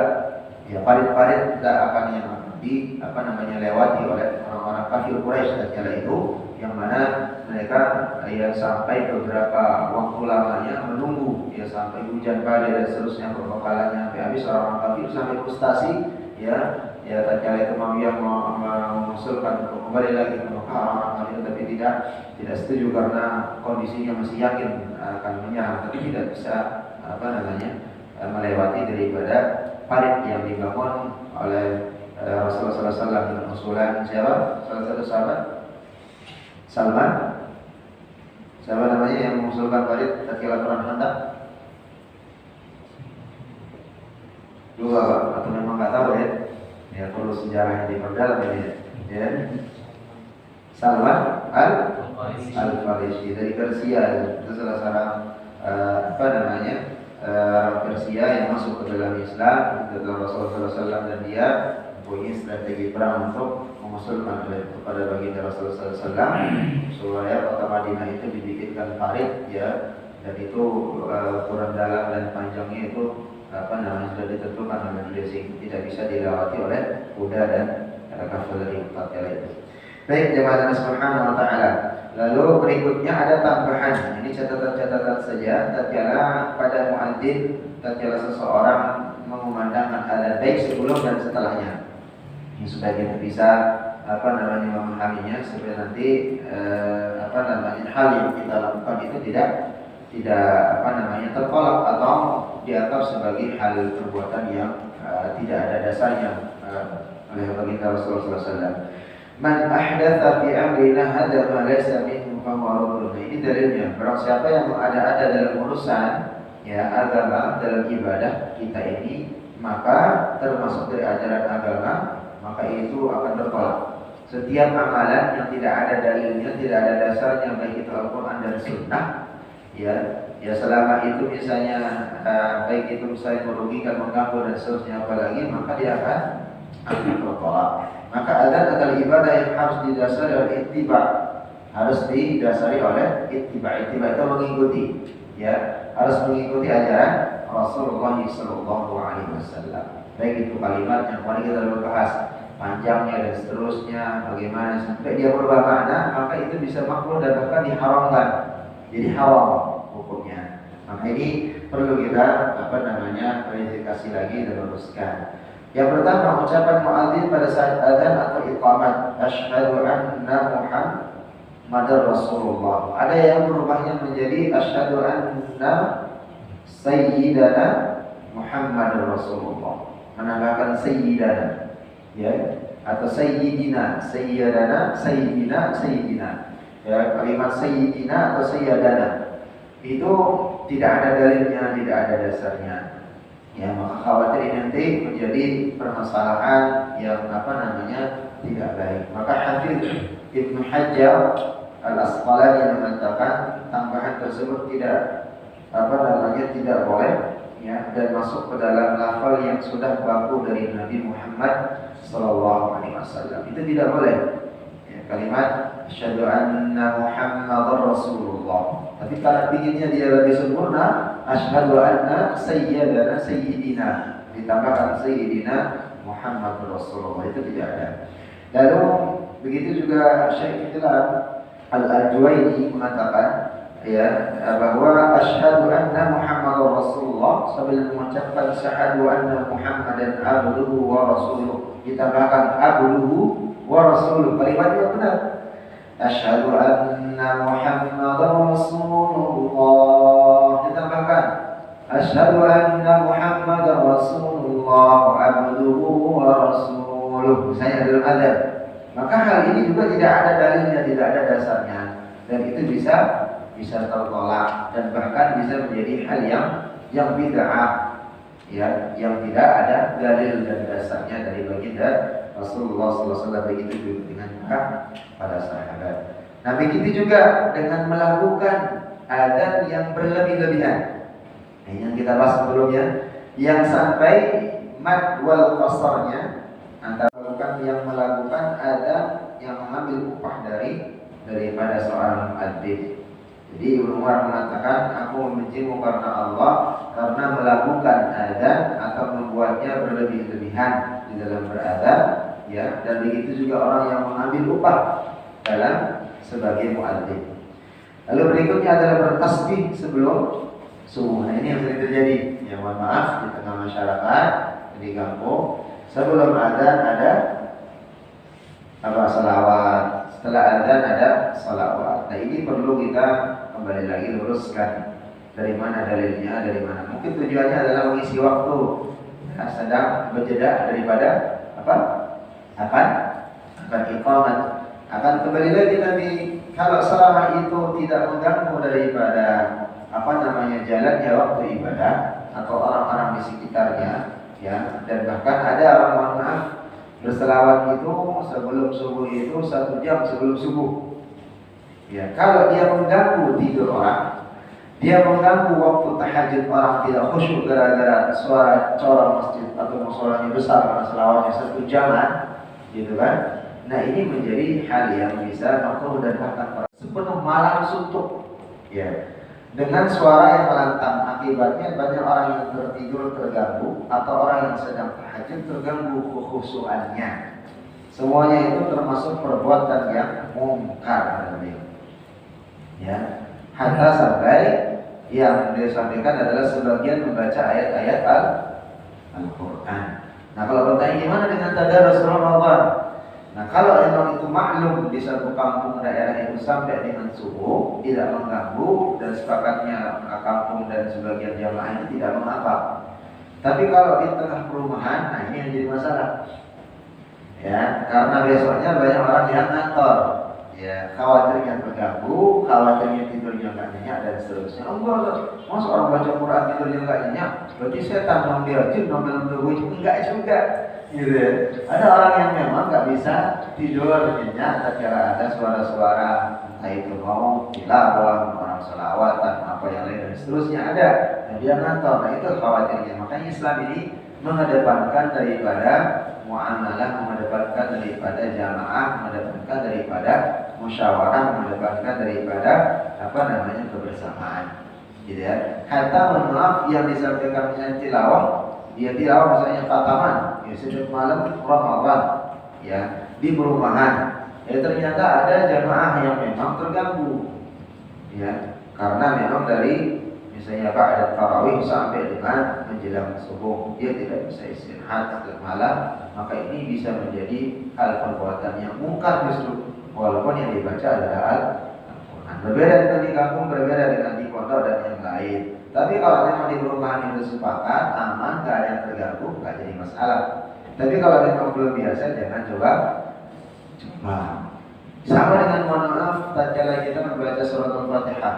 ya, parit-parit yang lewati oleh orang-orang kafir Quraisy tatkala itu, yang mana mereka, ya, sampai beberapa waktu lamanya menunggu, ya, sampai hujan badai dan seterusnya, perbekalannya sampai habis, orang-orang kafir sampai frustasi, ya, tatkala itu Muawiyah mengusulkan untuk kembali lagi ke Mekah, orang-orang kafir tapi tidak setuju karena kondisinya masih yakin akan menyerang, tapi tidak bisa melewati daripada parit yang dibangun oleh Rasulullah SAW dengan usulan siapa? Salah satu sahabat, Salman. Siapa namanya yang mengusulkan parit tatkala perang Khandaq? Lupa, Pak, atau memang nggak tahu, ya? Ya, perlu sejarah yang diperdalam ini, ya. Salman Al-Farisi dari Persia, itu salah seorang Persia yang masuk ke dalam Islam setelah Rasulullah SAW, dan dia mempunyai strategi perang untuk mengusulkan kepada baginda Rasulullah SAW supaya kota Madinah itu dibikinkan parit, ya, dan itu ukuran dalam dan panjangnya itu sudah ditentukan oleh beliau sehingga tidak bisa dilewati oleh kuda dan kavaleri tatkala itu. Baik, jemaah Allah Subhanahu wa taala. Lalu berikutnya ada tambahan. Ini catatan-catatan saja tatkala pada muadzin, tatkala seseorang mengumandangkan adzan baik sebelum dan setelahnya. Ini supaya kita bisa memahaminya supaya nanti hal yang kita lakukan itu tidak tertolak atau dianggap sebagai hal perbuatan yang tidak ada dasarnya oleh baginda Rasulullah SAW. Man ahdatsa fi amrina hadza ma laysa minhu fa huwa raddun. Ini dalilnya. Barang siapa yang ada dalam urusan, ya, agama, dalam ibadah kita ini, maka termasuk dari ajaran agama, maka itu akan tertolak. Setiap amalan yang tidak ada dalilnya, tidak ada dasarnya baik itu Al-Quran dan Sunnah, Ya selama itu misalnya baik itu misalnya merugikan, mengganggu dan seterusnya apalagi, maka dia akan tertolak. Maka adzan adalah ibadah yang harus didasari oleh ittiba, harus didasari oleh ittiba. Ittiba itu mengikuti, ya harus mengikuti ajaran Rasulullah SAW. Baik itu kalimat yang kemarin kita bahas, panjangnya dan seterusnya, bagaimana sampai dia berubah makna, maka itu bisa makruh dan bahkan diharamkan, jadi haram hukumnya. Maka ini perlu kita verifikasi lagi dan luruskan. Yang pertama, ucapan muadzin pada saat adzan atau iqamat, asyhadu anna Muhammadar Rasulullah. Ada yang berubahnya menjadi asyhadu anna sayyidana Muhammadar Rasulullah, menambahkan sayyidana, ya, atau sayyidina, sayyidana, sayyidina. Ya, kalimat sayyidina atau sayyadana itu tidak ada dalilnya, tidak ada dasarnya. Ya, maka khawatir nanti menjadi permasalahan yang tidak baik. Maka Hafiz Ibnu Hajar Al-Asqalani mengatakan tambahan tersebut tidak tidak boleh, ya, dan masuk ke dalam lafal yang sudah baku dari Nabi Muhammad SAW. Itu tidak boleh. Ya, kalimat asyhadu anna Muhammadar Rasulullah. Tapi kalau inginnya dia lebih sempurna, asyhadu anna sayyidina, ditambahkan sayyidina Muhammad Rasulullah, itu tidak ada. Lalu begitu juga Syekh Al-Ajwaini mengatakan, ya, bahwa asyhadu anna Muhammadar Rasulullah sambil mengucapkan asyhadu anna Muhammadan abduhu wa rasuluh, ditambahkan abduhu wa rasuluh, kalimatnya benar. Asyhadu anna Muhammadar Rasulullah, ditambahkan asyhadu anna Muhammadar Rasulullah abduhu wa rasuluh, misalnya dalam adzan. Maka hal ini juga tidak ada dalilnya, tidak ada dasarnya, dan itu bisa tertolak dan bahkan bisa menjadi hal yang bid'ah, ya, yang tidak ada dalil dan dasarnya dari baginda Rasulullah SAW. Begitu juga dengan para sahabat. Nah, begitu juga dengan melakukan adzan yang berlebih-lebihan. Nah, yang kita bahas sebelumnya, yang sampai mad wal qasarnya, antara yang melakukan adzan yang mengambil upah daripada seorang muadzin. Jadi Ibnu Umar mengatakan, aku membencimu karena Allah, karena melakukan adzan atau membuatnya berlebih-lebihan di dalam beradzan, ya, dan begitu juga orang yang mengambil upah dalam sebagai muadzin. Lalu berikutnya adalah bertasbih sebelum subuh. Nah, ini yang sering terjadi. Ya, mohon maaf, di tengah masyarakat di kampung sebelum adzan ada salawat, setelah adzan ada salawat. Nah, ini perlu kita kembali lagi luruskan dari mana dalilnya, dari mana. Mungkin tujuannya adalah mengisi waktu, ya, sedang berjeda daripada akan iqamat. Akan kembali lagi nanti kalau selama itu tidak mengganggu daripada jalannya waktu ibadah atau orang-orang di sekitarnya, ya, dan bahkan ada orang, mohon maaf, berselawat itu sebelum subuh itu 1 jam sebelum subuh. Ya, kalau dia mengganggu tidur orang, dia mengganggu waktu tahajud orang, tidak khusyuk gara-gara suara corong masjid atau suaranya besar karena selawatnya 1 jaman, gitu kan? Nah, ini menjadi hal yang bisa makruh dan bahkan sepenuh malam suntuk, ya, dengan suara yang melantang. Akibatnya banyak orang yang tertidur terganggu atau orang yang sedang tahajud terganggu kekhusyuannya. Semuanya itu termasuk perbuatan yang mungkar, ya. Hatta sampai yang disampaikan adalah sebagian membaca ayat-ayat Al-Quran. Nah, kalau bertanya gimana dengan tadarus Ramadan? Nah, kalau memang itu maklum di satu kampung daerah itu sampai dengan subuh tidak mengganggu dan sepakatnya kampung dan sebagian jamaah itu tidak mengapa. Tapi kalau di tengah perumahan, nah ini yang jadi masalah. Ya, karena besoknya banyak orang yang ngantor. Ya, khawatirnya terganggu, khawatirnya tidurnya nggak nyenyak dan seterusnya. Enggak, masa orang baca Quran tidurnya nggak nyenyak? Berarti setan yang dia jin, enggak juga. Gitu ya. Ada orang yang memang nggak bisa tidur nyenyak tatkala ada suara-suara, entah itu mau tilawah, orang selawatan, apa yang lain dan seterusnya ada. Nah, dia ngantor. Nah, itu khawatirnya. Makanya Islam ini mengedepankan daripada muamalah, mengedepankan daripada jamaah, mengedepankan daripada musyawarah, mengedepankan daripada kebersamaan. Gitu ya. Hatta mohon maaf yang disampaikan misalnya tilawah, dia tilawah misalnya khataman, ya setiap malam Ramadan, ya di perumahan. Ya ternyata ada jamaah yang memang terganggu, ya karena memang dari misalnya ada tarawih sampai dengan menjelang subuh dia tidak bisa istirahat setiap malam, maka ini bisa menjadi hal perbuatan yang mungkar justru, walaupun yang dibaca adalah Al-Quran. Berbeda dengan di kampung, berbeda dengan di pondok dan yang lain. Tapi kalau memang di perumahan itu sepakat, aman, gak ada yang terganggu, gak jadi masalah. Tapi kalau memang belum biasa, jangan coba. Sama dengan mohon maaf, tatkala kita membaca surat Al-Fatihah.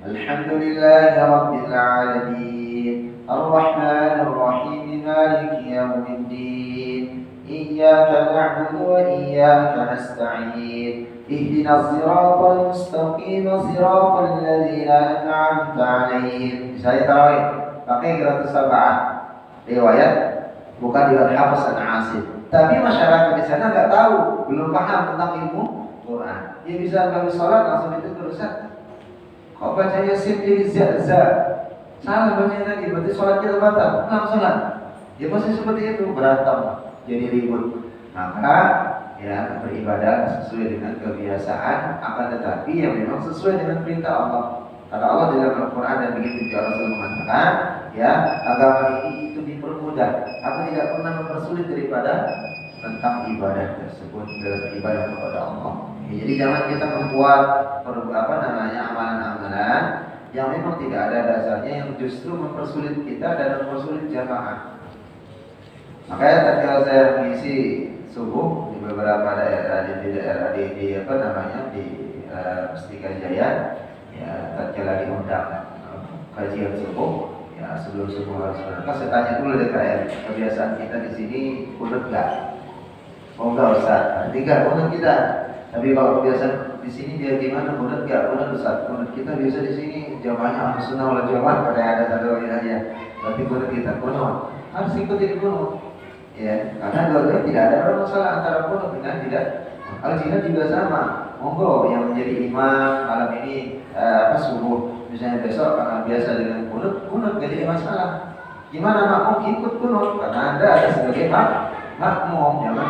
Alhamdulillahi Rabbil Alamin, Ar-Rahmanir Rahim, Maliki Yawmiddin, Iyyaka na'budu wa iyyaka nasta'in. Ihdinas siratal mustaqim, siratal ladzina an'amta 'alaihim. Saya tarawih pakai qiraatus sab'ah. Riwayat bukan riwayat Hafiz An-Asim. Tapi masyarakat di sana enggak tahu, belum paham tentang ilmu Quran. Dia bisa bagus salat langsung itu terusan. Kok bacanya sim jadi za. Salah bacanya tadi, berarti salat kita batal. Langsung lah. Ya masih seperti itu, berantem, jadi ribut. Maka ya beribadah sesuai dengan kebiasaan, akan tetapi yang memang sesuai dengan perintah Allah. Kata Allah dalam Al-Quran dan begitu juga Rasul mengatakan, ya agama ini itu dipermudah. Aku tidak pernah mempersulit daripada tentang ibadah tersebut, dalam ibadah kepada Allah. Ya, jadi jangan kita membuat amalan-amalan yang memang tidak ada dasarnya, yang justru mempersulit kita dan mempersulit jamaah. Makanya ketika saya mengisi subuh di beberapa daerah di Mustika Jaya, ya tatkala diundang kajian subuh, ya sebelum subuh harus berangkat, saya tanya dulu DKR, kebiasaan kita di sini kunut nggak? Oh enggak Ustaz, tiga kunut kita. Tapi kalau kebiasaan di sini dia gimana, kunut nggak? Kunut Ustaz, kunut kita biasa di sini jamaahnya Ahlus Sunnah wal Jamaah, pada ada satu aja. Tapi kunut kita kunut harus ikutin kunut. Ya, karena dua-duanya tidak ada masalah antara kunut dengan tidak. Al-jihad juga sama. Monggo yang menjadi imam malam ini subuh, misalnya besok karena biasa dengan kunut gak jadi masalah. Gimana makmum ikut kunut? Karena Anda ada sebagai makmum, jangan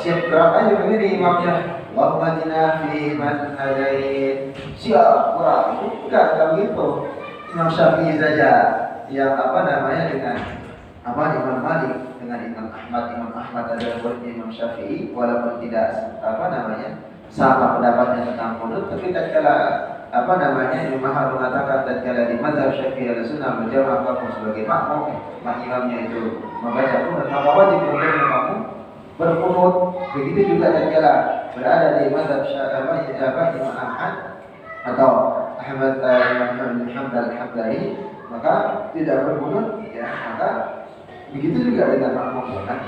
siap gerak aja begini imamnya. Allahumma jina fi man hadait. Siap gerak. Itu enggak begitu. Imam Syafi'i saja yang dengan Imam Malik dengan Imam Ahmad adalah murid Imam Syafi'i, walaupun tidak sama pendapatnya tentang kunut, tapi tatkala Imam Ahmad mengatakan tatkala di mazhab Syafi'i al-Sunnah berjamaah kamu sebagai makmum, imamnya itu membaca kunut, maka wajib untuk makmum berkunut. Begitu juga tatkala berada di mazhab Imam Ahmad atau Imam Hanbal al-Hambali, maka tidak berkunut, ya maka begitu juga dengan makmum, kan?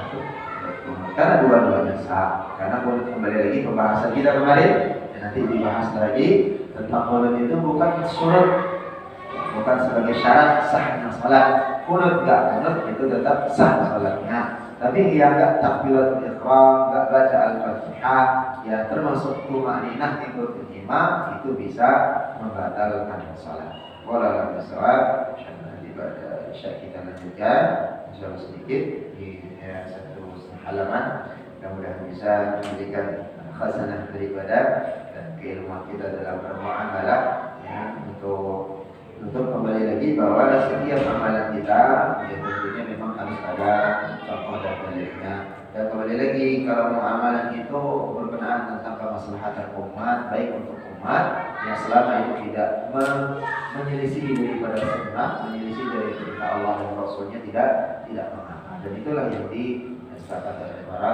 Karena dua-duanya sah. Karena kembali lagi pembahasan kita kemarin, dan nanti dibahas lagi tentang kunut itu bukan surut, bukan sebagai syarat sahnya salat. Kunut itu tetap sah salatnya. Tapi yang enggak takbiratul ihram, enggak baca Al-Fatihah, ya termasuk tumaninah ikut imam, itu bisa membatalkan salat. Wallahu a'lam. Ibadah Isya kita lanjutkan insyaallah sedikit di satu halaman, mudah-mudahan bisa memberikan khazanah daripada dan keilmuan kita dalam bermuamalah, ya, untuk kembali lagi bahwa setiap amalan kita ya tentunya memang harus ada contoh dan dalilnya. Dan kembali lagi, kalau muamalah itu berkenaan tentang kemaslahatan umat, baik untuk umat yang selama itu tidak menyelisih daripada sunnah, menyelisih dari perintah Allah dan Rasulnya, tidak mengapa. Dan itulah yang disepakati oleh para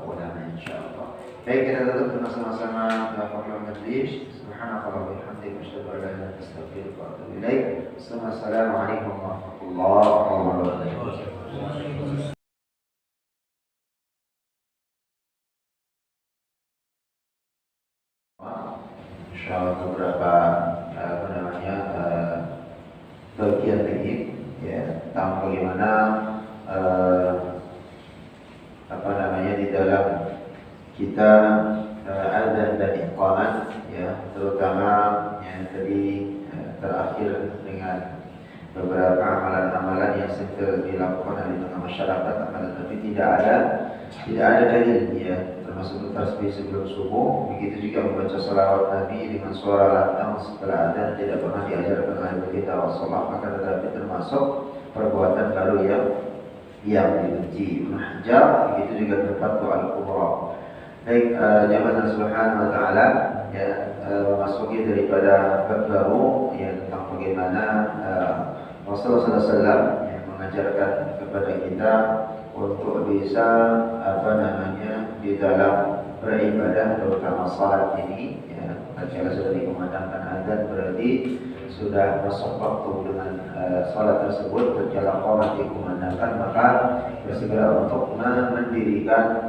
ulama insyaallah. Baik, kita tutup bersama-sama melakukan majlis. Subhanallah wa bihamdihi, asyhadu an la ilaha illa anta, astaghfiruka wa atubu ilaik. Assalamualaikum warahmatullahi wabarakatuh. insyaallah beberapa bagian lagi ya tentang bagaimana di dalam kita azan dan iqamah ya, terutama yang tadi terakhir dengan beberapa amalan-amalan yang sedang dilakukan di tengah masyarakat, tapi tidak ada dalil ya, termasuk tasbih sebelum subuh, begitu juga membaca salawat Nabi dengan suara lantang setelah adzan tidak pernah diajarkan oleh kita Rasulullah, maka tetapi termasuk perbuatan baru yang dibenci. Ibnu Hajar begitu juga Al-Fatwa Al-Kubra. Baik, jamaah subhanahu wa ta'ala ya, memasuki daripada bab baru ya, tentang bagaimana Rasulullah SAW yang mengajarkan kepada kita untuk bisa di dalam beribadah, terutama salat ini ya, ketika sudah dikumandangkan azan berarti sudah masuk waktu dengan salat tersebut. Ketika qomat dikumandangkan maka bersegera untuk mendirikan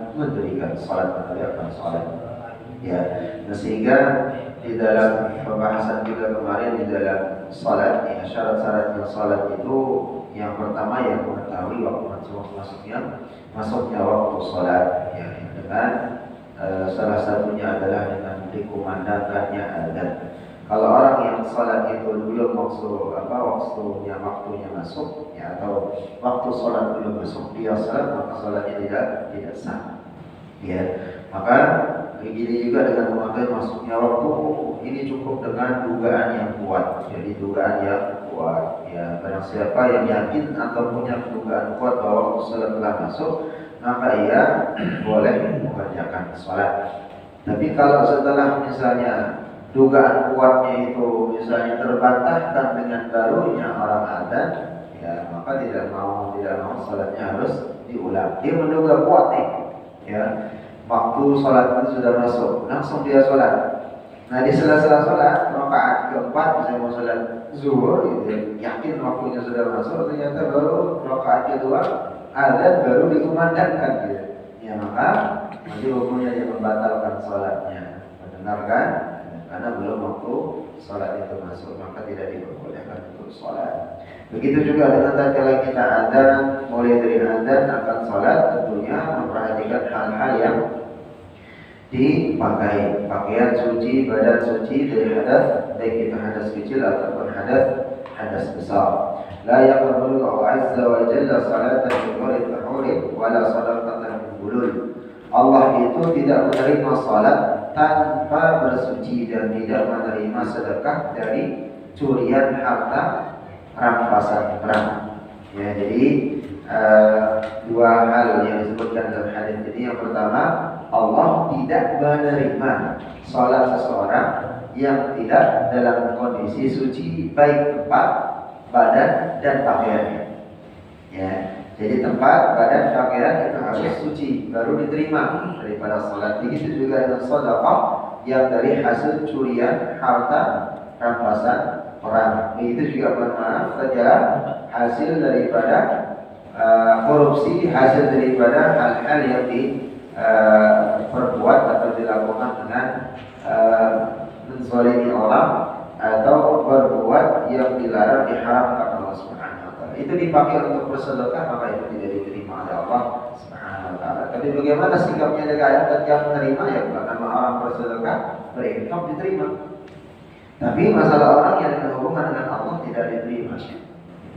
salat, mengerjakan salat ya. Nah, sehingga di dalam pembahasan kita kemarin di dalam salat ya, syarat-syaratnya salat itu yang pertama yang mengetahui waktu masuknya waktu salat ya, dengan salah satunya adalah dengan dikumandangkannya azan. Kalau orang yang salat itu belum waktunya masuk ya, atau waktu salat belum masuk dia salat, maka salatnya tidak sah ya. Maka begini juga dengan mengetahui masuknya waktu, ini cukup dengan dugaan yang kuat. Jadi dugaan yang kuat ya, barang siapa yang yakin atau punya dugaan kuat bahwa waktu salat telah masuk, maka ia boleh mengerjakan salat. Tapi kalau setelah misalnya dugaan kuatnya itu misalnya terbantahkan dengan barunya orang adzan ya, maka tidak mau salatnya harus diulang. Dia menduga kuat nih ya, waktu sholat itu sudah masuk, langsung dia sholat. Nah, di sela-sela sholat rakaat keempat, misalnya mau sholat zuhur gitu, yakin waktunya sudah masuk, ternyata baru rakaat kedua azan baru dikumandangkan gitu ya, maka nanti hukumnya dia membatalkan sholatnya, mendengarkan karena belum waktu sholat itu masuk, maka tidak diperbolehkan untuk sholat. Begitu juga dengan tatkala kita adzan, mulai dari adzan akan sholat, tentunya memperhatikan hal-hal yang dipakai, pakaian suci, badan suci dari hadas, baik itu hadas kecil ataupun hadas besar. La yaqbalu Allah azza wa jalla salatan min ghairi tahurin wala sadaqatan min bulul. Allah itu tidak menerima salat tanpa bersuci dan tidak menerima sedekah dari curian harta rampasan perang. Ya, jadi dua hal yang disebutkan dalam hadis ini. Yang pertama, Allah tidak menerima salat seseorang yang tidak dalam kondisi suci, baik tempat, badan dan pakaiannya. Ya, jadi tempat, badan, pakaian itu harus suci baru diterima daripada salat. Begitu juga dengan sedekah yang dari hasil curian harta rampasan perang. Itu juga bermaaf saja hasil daripada korupsi, hasil daripada hal-hal yang diperbuat atau dilakukan dengan menzalimi orang atau berbuat yang dilarang, diharamkan Allah Subhanahu wa taala. Itu dipakai untuk bersedekah, maka itu tidak diterima oleh Allah Subhanahu wa taala. Tapi bagaimana sikapnya ketika menerima? Ya, karena orang bersedekah, berinfak diterima. Tapi masalah orang yang berhubungan dengan Allah tidak diterima.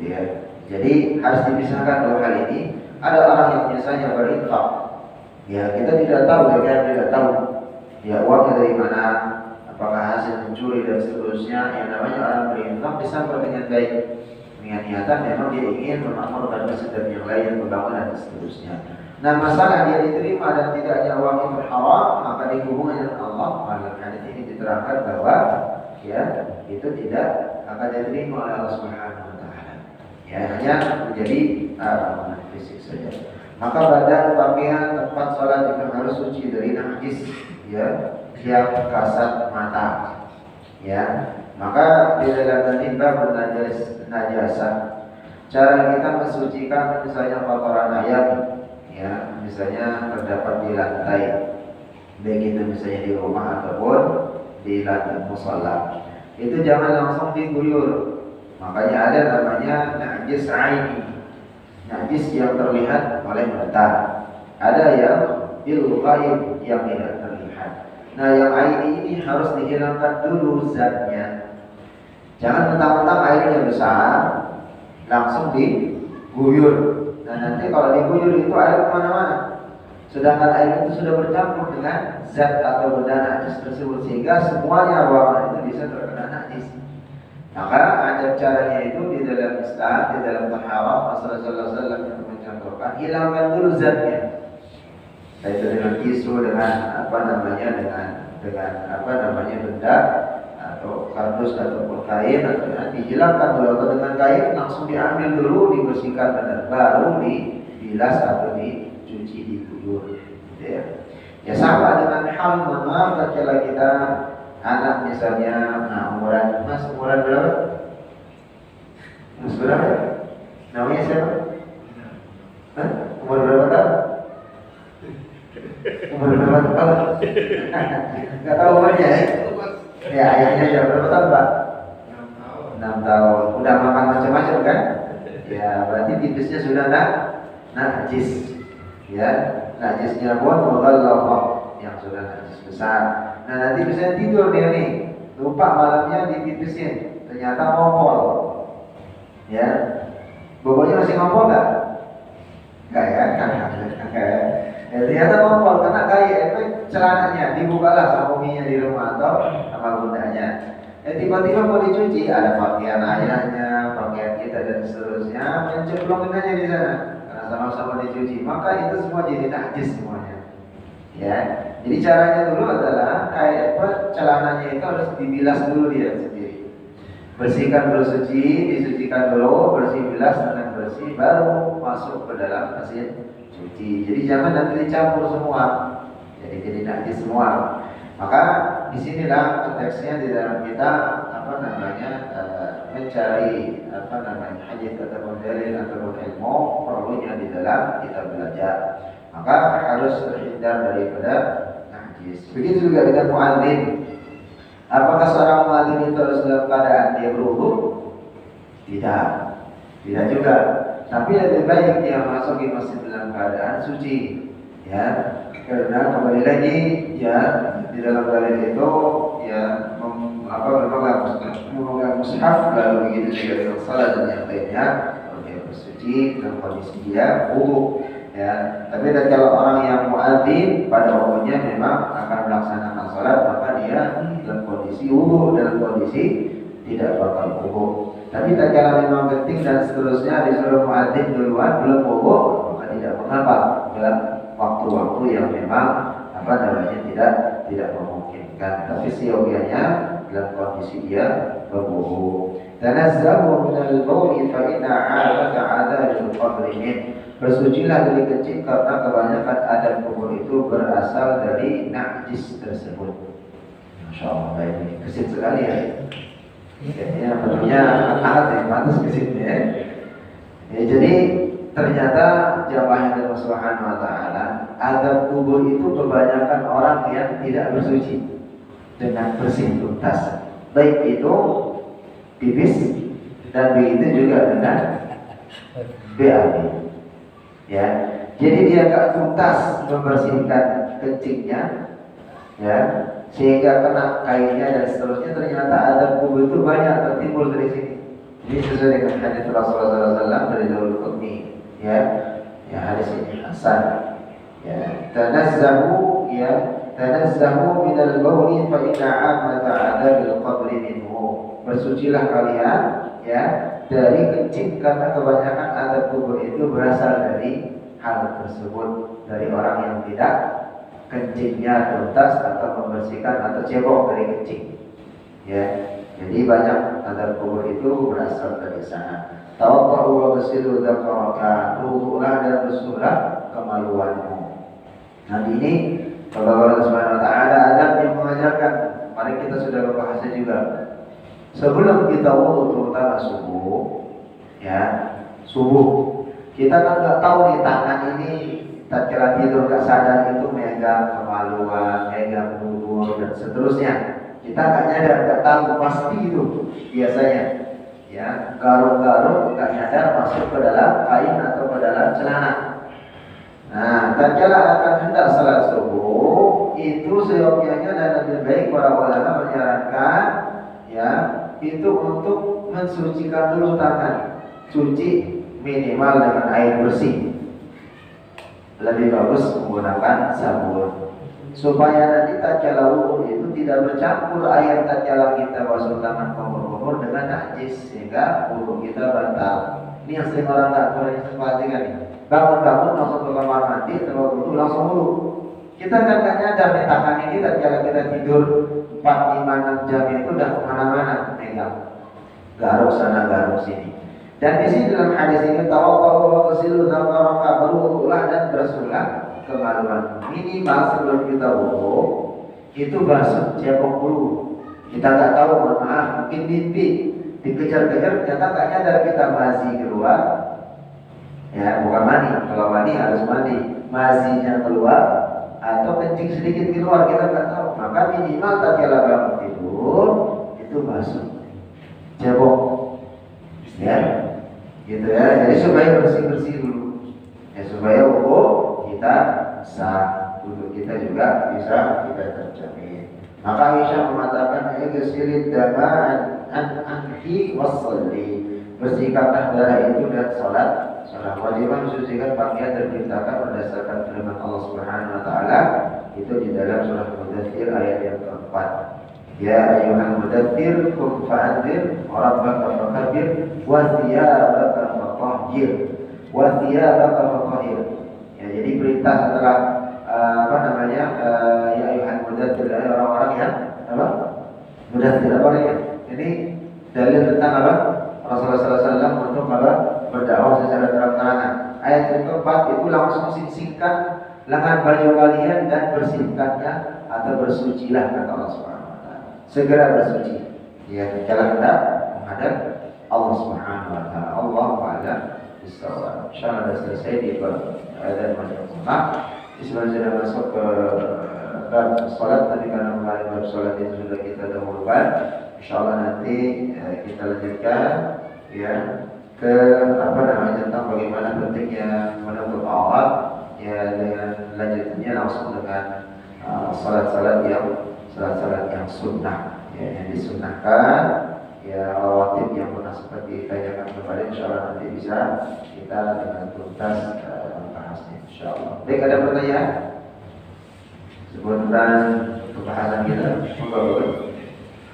Ya. Jadi harus dipisahkan dua hal ini. Ada orang yang biasanya berinfak, ya kita tidak tahu, dia tidak tahu ya uangnya dari mana, apakah hasil mencuri dan seterusnya. Yang namanya orang berinfak disampaikan dengan baik, dengan niatan memang dia ingin memakmurkan masjid dan yang lain, pembangunan dan seterusnya. Nah, masalah dia diterima dan tidaknya uang itu haram, maka dihubungkan dengan Allah. Dalam hadis ini diterangkan bahwa ya itu tidak akan diterima oleh Allah Subhanahu wa taala. Ya, hanya menjadi amalan fisik saja. Maka badan, pakaian, tempat sholat itu harus suci dari najis ya, yang kasat mata. Ya, maka di dalam timbang najasa. Cara kita mensucikan misalnya kotoran ayam ya, misalnya terdapat di lantai, baik itu misalnya di rumah ataupun di lantai musola. Itu jangan langsung diguyur. Makanya ada namanya najis aini, najis yang terlihat oleh mata. Ada yang bil ghaib, yang tidak terlihat. Nah, yang aini ini harus dihilangkan dulu zatnya. Jangan mentang-mentang airnya besar langsung diguyur. Nah, nanti kalau diguyur itu air kemana-mana. Sedangkan air itu sudah bercampur dengan zat atau benda najis tersebut, sehingga semuanya ruangan itu bisa terkena najis. Maka ada caranya itu di dalam Islam, di dalam taharah, Rasulullah SAW yang mencontohkan, hilangkan dulu zatnya. Itu dengan tisu, dengan benda atau kardus ataupun kain, atau dihilangkan dulu, atau dengan kain langsung diambil dulu, dibersihkan benar, baru dibilas atau dicuci, diguyur. Ya sama dengan hal, mohon maaf tatkala kita anak misalnya, umuran berapa? Mas berapa? Namanya siapa? Umur berapa tahun? Umur berapa tahun? Gak tahu umurnya ya? Ya, ayahnya sudah berapa tahun, Pak? 6 tahun. Udah makan macam-macam kan? Ya, berarti tipisnya sudah najis. Ya, najisnya pun mughalladhah, yang sudah najis besar. Nah, nanti bisa tidur dia nih, lupa malamnya dipipisin, ternyata ngompol. Ya, bobotnya masih ngompol nggak? Nggak ya? Ya, ternyata ngompol karena kayak celananya dibukalah sama uminya di rumah atau sama bundanya. Ya, tiba-tiba mau dicuci, ada pakaian ayahnya, pakaian kita dan seterusnya, mencemplungin aja di sana. Karena sama-sama dicuci, maka itu semua jadi najis semuanya. Ya, jadi caranya dulu adalah celananya itu harus dibilas dulu dia sendiri. Bersihkan dulu suci, disucikan dulu, bersih bilas dengan bersih, baru masuk ke dalam mesin cuci. Jadi jangan nanti dicampur semua, jadi najis semua. Maka disinilah konteksnya di dalam kita mencari hadis ataupun dalil ataupun ilmu, perlunya di dalam kita belajar. Maka harus terhindar daripada najis. Begitu juga dengan muadzin. Apakah seorang muadzin itu harus dalam keadaan dia berwudu? Tidak juga. Tapi lebih baik dia masuk di masjid dalam keadaan suci. Ya, karena kembali lagi ya di dalam dalil itu ya memegang mushaf, lalu begitu juga dengan salat dan yang lainnya, dia bersuci dalam kondisi dia wudu. Ya, tapi kalau orang yang muadzin pada umumnya memang akan melaksanakan salat, maka dia dalam kondisi wudu, dalam kondisi tidak bakal wudu. Tapi kalau memang genting dan seterusnya disuruh muadzin duluan belum wudu, maka tidak mengapa dalam waktu-waktu yang memang tidak memungkinkan. Tapi seyogianya dalam kondisi dia berwudu. Tanazzahu minal bauli fa inna 'adata 'adadil qabri min. Bersucilah dari kencing karena kebanyakan adab kubur itu berasal dari najis tersebut. Masya Allah, baik, kesit sekali ya. Kayaknya bentuknya alat yang pantas kesitnya. Ya, jadi ternyata jamaah Allah Subhanahu wa taala, adab kubur itu kebanyakan orang yang tidak bersuci dengan bersih tuntas. Baik itu pipis dan begitu juga dengan BAB. Ya, jadi dia gak tuntas membersihkan kencingnya, ya, sehingga kena kainnya dan seterusnya. Ternyata adab kubur itu banyak tertimbul dari sini. Ini sesuai dengan hadis Rasulullah SAW dari Darul Qutni. Ya, hadis ini hasan. Ya, tanazzahu minal bauli fa inna 'amata 'adabil qabri minhu. Bersucilah kalian ya dari kencing karena kebanyakan adab kubur itu berasal dari hal tersebut, dari orang yang tidak kencingnya tuntas atau membersihkan atau cebok dari kencing. Ya, jadi banyak adab kubur itu berasal dari sana. Tawaddu wa ghsilu dzakaraka, wudu'lah dan basuhlah kemaluanmu. Nah, ini kalau Allah Subhanahu wa taala adab yang mengajarkan, mari kita sudah berbahasa juga. Sebelum kita wudu, terutama subuh, kita kan nggak tahu nih tangan ini tatkala tidur nggak sadar itu megang kemaluan, megang wudu dan seterusnya. Kita nggak nyadar, nggak tahu pasti itu biasanya. Ya, garuk-garuk nggak nyadar masuk ke dalam kain atau ke dalam celana. Nah, tatkala akan hendak salat subuh, itu seyogyanya dan lebih baik para ulama menyarankan ya itu untuk mensucikan dulu tangan, cuci minimal dengan air bersih. Lebih bagus menggunakan sabun supaya nanti tatkala wudu itu tidak bercampur air tatkala kita basuh tangan kumur-kumur dengan najis sehingga wudu kita batal. Ini yang sering orang nggak perhatikan nih. Bangun-bangun langsung ke kamar mandi, terus wudu langsung wudu. Kita kan nggak nyadar nih tangan ini tatkala kita tidur 4, 5, 6 jam itu udah kemana-mana megang, garuk sana garuk sini. Dan di sini dalam hadis ini tawakkul wa qasilu dzakara berwudulah dan bersulah kemaluan. Minimal sebelum kita wudu itu basuh cebok dulu. Kita nggak tahu, mohon maaf, mungkin mimpi dikejar-kejar ternyata nggak nyadar kita masih keluar. Ya bukan mandi, kalau mandi harus mandi, mazinya keluar atau kencing sedikit keluar kita nggak tahu. Maka minimal tatkala bangun tidur itu basuh cebok. Ya, gitu ya. Jadi supaya bersih-bersih dulu. Ya supaya wudu kita sah, wudu kita juga bisa kita terjamin. Maka Aisyah mengatakan igsilid dama an anfi wasalli. Bersihkanlah darah itu dan salat. Salat wajib mensucikan pakaian diperintahkan berdasarkan firman Allah Subhanahu wa taala itu di dalam surah Mudaththir ayat yang keempat. Ya ayyuhal mudaththir qum fa'anzir rabbaka fakabbir wa thiyabaka fatahhir wa thiyabaka fatahhir. Ya, jadi perintah setelah ya ayyuhal mudaththir orang-orang yang mudaththir apa ya? Ini dalil tentang apa? Rasulullah SAW untuk berdakwah secara terang-terangan. Ayat yang keempat itu langsung singkat lengan baju kalian dan bersihkannya atau bersucilah kata Allah SWT. Segera bersuci. Ya, jalan hendak menghadap Allah Subhanahu wa taala. Allah taala bisawab. Insyaallah sudah selesai di ayat pertama. Bismillah sudah masuk ke bab salat, tapi karena kemarin bab salat itu sudah kita dahulukan, insyaallah nanti kita lanjutkan ya ke tentang bagaimana pentingnya menutup aurat ya, dengan lanjutnya langsung dengan salat-salat yang sunnah ya, yang disunnahkan ya, rawatib yang pernah seperti ditanyakan kemarin, insyaallah nanti bisa kita dengan tuntas membahasnya insyaallah. Baik, ada pertanyaan seputar pembahasan kita?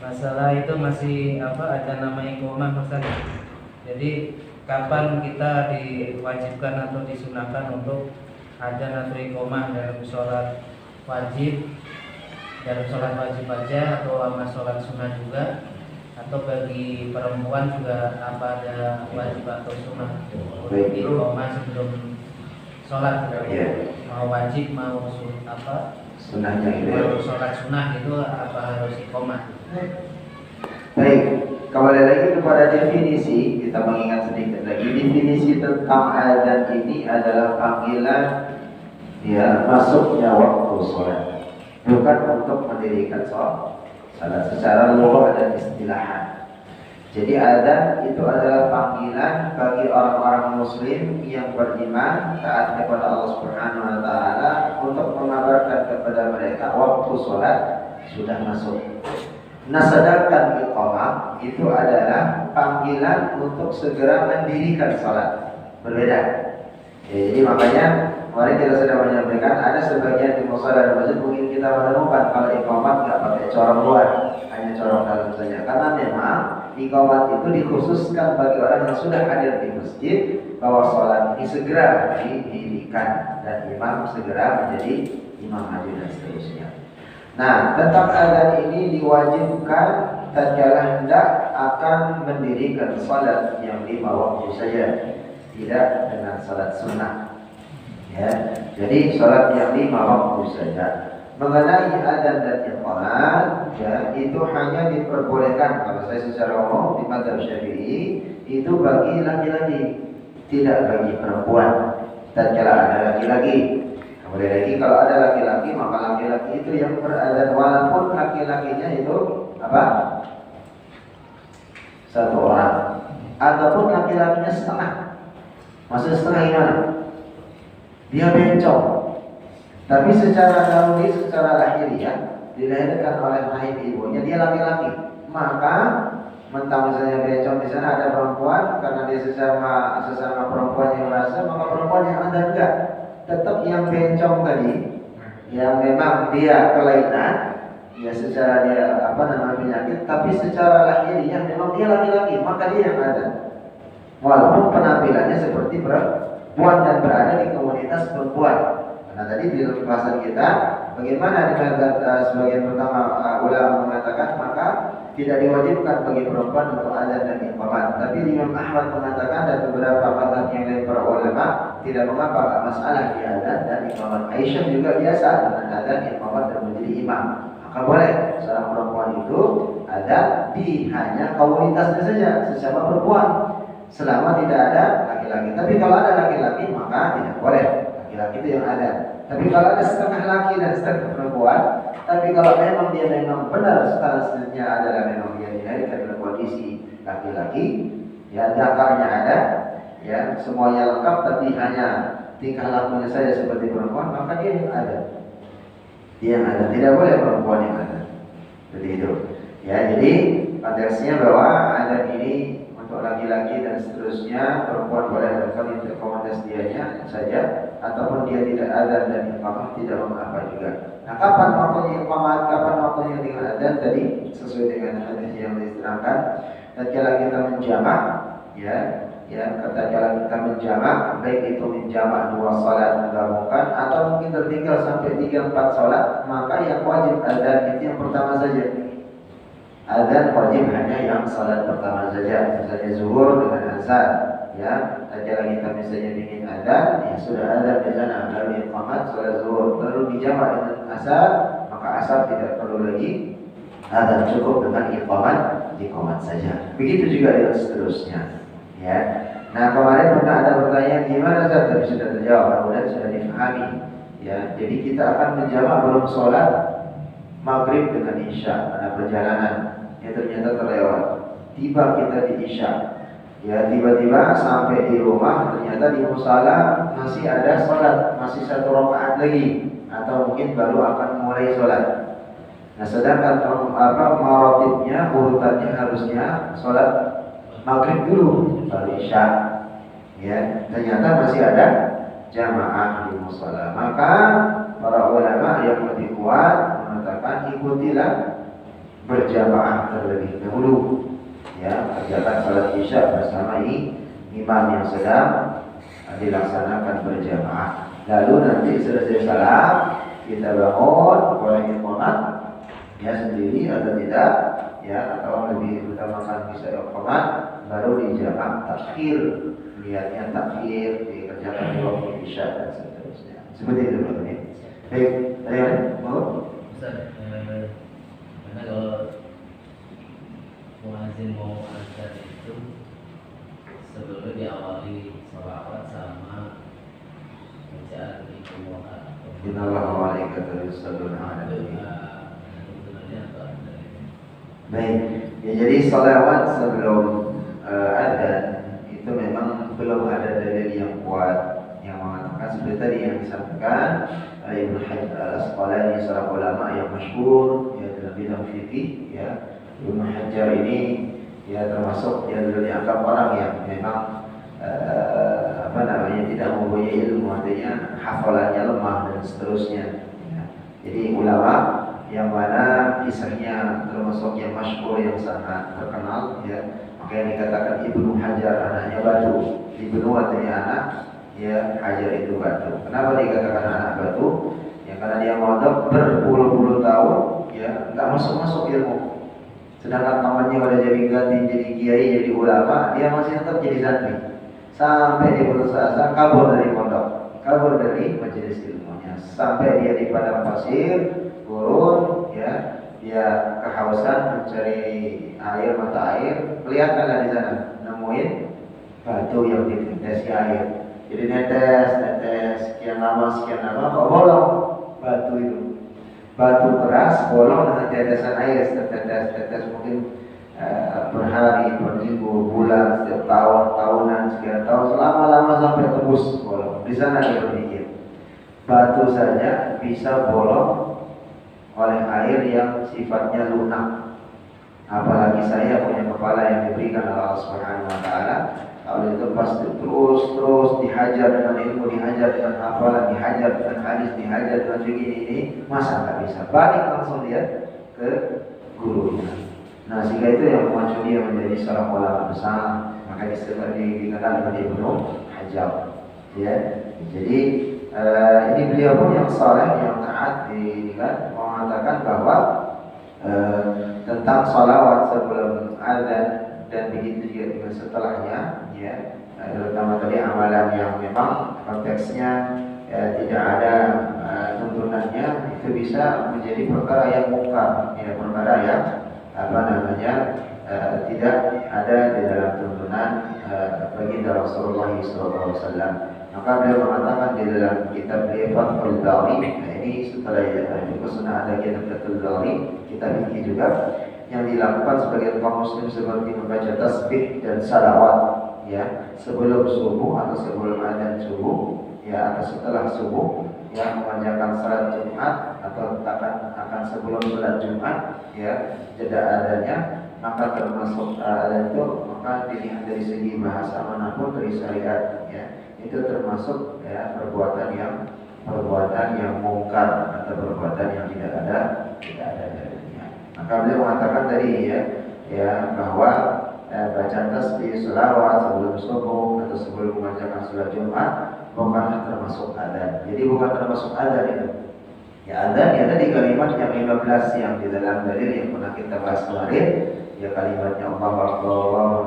Masalah itu masih ada nama iqamah Ustaz. Jadi kapan kita diwajibkan atau disunahkan untuk adzan atau iqamah dalam sholat wajib, dalam sholat wajib aja atau sama sholat sunnah juga, atau bagi perempuan juga apa ada wajib atau sunnah untuk iqamah sebelum sholat? Mau wajib mau sunnahnya mau sholat sunnah itu apa harus iqamah? Baik, kembali lagi kepada definisi, kita mengingat sedikit lagi. Definisi tentang adzan ini adalah panggilan ya masuknya waktu sholat, bukan untuk mendirikan sholat secara lugah dan istilahan. Jadi adzan itu adalah panggilan bagi orang-orang muslim yang beriman taat kepada Allah Subhanahu wa taala untuk mengabarkan kepada mereka waktu sholat sudah masuk. Nah, sedangkan iqamah itu adalah panggilan untuk segera mendirikan sholat. Berbeda. Ya, jadi makanya kemarin kita sudah menyampaikan ada sebagian di musala dan masjid mungkin kita menemukan kalau iqamah nggak pakai corong luar, hanya corong dalam saja. Karena memang iqamah itu dikhususkan bagi orang yang sudah hadir di masjid bahwa sholat ini segera didirikan dan imam segera menjadi imam maju dan seterusnya. Nah, tentang adzan ini diwajibkan tatkala hendak akan mendirikan salat yang 5 waktu saja, tidak dengan salat sunnah. Ya, jadi salat yang 5 waktu saja. Mengenai adzan dan iqamah, ya, itu hanya diperbolehkan kalau saya secara umum di mazhab Syafi'i itu bagi laki-laki, tidak bagi perempuan. Tatkala ada laki-laki Boleh lagi kalau ada laki-laki, maka laki-laki itu yang beradzan, walaupun laki-lakinya itu apa? Satu orang, ataupun laki-lakinya setengah. Maksud setengah gimana? Dia bencong, tapi secara naluri, secara lahiriah dilahirkan oleh rahim ibunya dia laki-laki. Maka mentang misalnya bencong di sana ada perempuan, karena dia sesama perempuan yang merasa, maka perempuan yang ada enggak, tetap yang bencong tadi, yang memang dia kelainan, ya secara dia penyakit, tapi secara lahiriah memang dia laki-laki, maka dia yang ada. Walaupun penampilannya seperti perempuan dan berada di komunitas perempuan. Karena tadi di dalam bahasan kita, bagaimana dengan sebagian pertama ulama mengatakan maka tidak diwajibkan bagi perempuan untuk adzan dan iqamat. Tapi Imam Ahmad mengatakan dan beberapa mazhab yang lain para ulama tidak mengapa masalah di adzan dan iqamat. Aisyah juga biasa dengan adzan, iqamat dan menjadi imam. Maka boleh seorang perempuan itu adzan di hanya komunitasnya saja sesama perempuan, selama tidak ada laki-laki. Tapi kalau ada laki-laki maka tidak boleh. Laki-laki itu yang ada. Tapi kalau ada setengah laki dan setengah perempuan, tapi kalau memang dia memang benar statusnya adalah memang dia dilahirkan dalam kondisi laki-laki, ya zakarnya ada, ya semuanya lengkap, tapi hanya tingkah lakunya saja seperti perempuan, maka dia yang ada. Dia yang ada. Tidak boleh perempuan yang ada. Seperti itu. Ya, jadi konteksnya bahwa ada ini untuk laki-laki dan seterusnya, perempuan boleh melakukan komunitas dianya saja, ataupun dia tidak adzan dan iqamah tidak mengapa juga. Nah, kapan waktunya iqamah, kapan waktunya dengan adzan tadi sesuai dengan hadis yang diterangkan. Tatkala kita menjamak, ya tatkala kita menjamak, baik itu menjamak 2 salat menggabungkan atau mungkin tertinggal sampai 3-4 salat, maka yang wajib adzan itu yang pertama saja. Adzan wajib hanya yang salat pertama saja, misalnya zuhur dengan azan, ya. Tatkala kita misalnya ingin adzan, ya sudah adzan di sana, lalu iqamat salat zuhur, lalu dijamak dengan asar, maka asar tidak perlu lagi adzan, cukup dengan iqamat saja. Begitu juga dengan seterusnya, ya. Nah, kemarin pernah ada pertanyaan gimana Ustaz, tapi sudah terjawab, kemudian sudah difahami, ya. Jadi kita akan menjamak belum sholat maghrib dengan isya pada perjalanan, ya ternyata terlewat. Tiba kita di isya, ya tiba-tiba sampai di rumah, ternyata di musala masih ada sholat, masih 1 rakaat lagi, atau mungkin baru akan mulai sholat. Nah, sedangkan maratibnya, urutannya harusnya sholat maghrib dulu, baru isya. Ya, ternyata masih ada jamaah di musala. Maka para ulama yang lebih kuat mengatakan ikutilah berjamaah terlebih dahulu, ya, kerjakan salat isya bersama imam yang sedang dilaksanakan berjamaah. Lalu nanti selesai salat kita bangun, boleh iqamat ya sendiri atau tidak, ya, atau lebih utamakan bisa iqamat, baru dijamaah takhir, niatnya takhir dikerjakan di waktu isya dan seterusnya. Seperti itu Pak. Baik, ayo, mau? Ustaz, karena kalau muazin mau azan itu sebelumnya diawali sholawat sama bacaan iqamah. Innallaha wa malaikatahu yusholluna 'alan nabi. Baik, ya, jadi sholawat sebelum adzan itu memang belum ada dalil yang kuat yang mengatakan seperti tadi yang disampaikan Ibnu Hajar Al-Asqalani, seorang ulama yang masyhur ya dalam bidang fikih, ya. Ibnu Hajar ini ya termasuk dia dulu dianggap orang yang memang tidak mempunyai ilmu, artinya hafalannya lemah dan seterusnya, ya. Jadi ulama yang mana kisahnya termasuk yang masyhur, yang sangat terkenal, ya. Maka yang dikatakan Ibnu Hajar anaknya batu. Ibnu artinya anak, ya, Hajar itu batu. Kenapa dikatakan anak batu? Ya karena dia mondok berpuluh-puluh tahun, ya, nggak masuk ilmu. Sedangkan pamannya udah jadi ganti, jadi kiai, jadi ulama, dia masih tetap jadi santri. Sampai di putus asa kabur dari pondok, kabur dari majelis ilmunya, sampai dia di padang pasir, turun, ya, dia kehausan mencari air, mata air, kelihatanlah di sana, nemuin batu yang ditesi air. Jadi netes, sekian lama kok bolong batu itu. Batu keras bolong dengan tetesan air tetes mungkin per hari, per minggu, bulan, setiap tahun, tahunan, sekian tahun, selama-lama sampai tembus bolong. Di sana dia berpikir, batu saja bisa bolong oleh air yang sifatnya lunak. Apalagi saya punya kepala yang diberikan oleh Allah Subhanahu wa taala. Kalau itu pasti terus dihajar dengan ilmu, dihajar dengan hafalan, dihajar dengan hadis, dihajar dengan begini ini, masa nggak bisa? Balik langsung dia ke gurunya. Nah, sehingga itu yang memacu dia menjadi seorang ulama besar. Maka istilah dikenal dengan Ibnu Hajar. Ya, jadi ini beliau pun yang saleh, yang taat, kan mengatakan bahwa tentang salawat sebelum azan dan begitu juga dengan setelahnya, ya, terutama tadi amalan yang memang konteksnya tidak ada tuntunannya, itu bisa menjadi perkara yang mungkar, ya, perkara yang tidak ada di dalam tuntunan baginda Rasulullah SAW. Maka beliau mengatakan di dalam kitab beliau Fathul Bari, nah ini setelah juga sudah ada kitab Fathul Bari, kitab ini juga yang dilakukan sebagai kaum muslim seperti membaca tasbih dan salawat, ya, sebelum subuh atau sebelum adzan subuh, ya, atau setelah subuh, yang mengerjakan salat Jumat atau akan sebelum salat Jumat, ya, jeda adzannya, maka termasuk adzan itu maka dilihat dari segi bahasa manapun dari syariat, ya, itu termasuk, ya, perbuatan yang mungkar atau perbuatan yang tidak ada dalilnya. Maka beliau mengatakan tadi, ya bahwa bacaan tasbih, selawat sebelum subuh atau sebelum mengerjakan salat Jumat bukanlah termasuk adzan. Jadi bukan termasuk adzan itu. Ya, adzan ya tadi kalimat yang 15 yang di dalam dalil yang pernah kita bahas kemarin, ya, kalimatnya Allahu Akbar,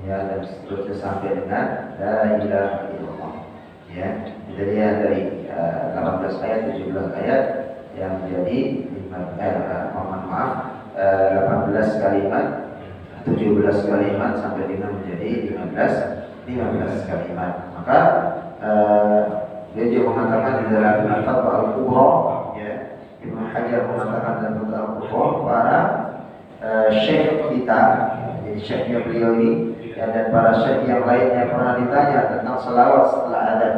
ya, dan seterusnya sampai dengan la ilaha illallah. Ya, jadi dari 18 ayat, 17 ayat yang menjadi 18 kalimat, 17 kalimat sampai dengan menjadi 15 kalimat. Maka dia juga mengatakan di dalam Al-Fatwa Al-Kubra, ya, Ibnu Hajar mengatakan dalam Fatwa Al-Kubra, para syekh kita, jadi syekhnya beliau ini, ya, dan para syekh yang lainnya pernah ditanya tentang selawat setelah adzan,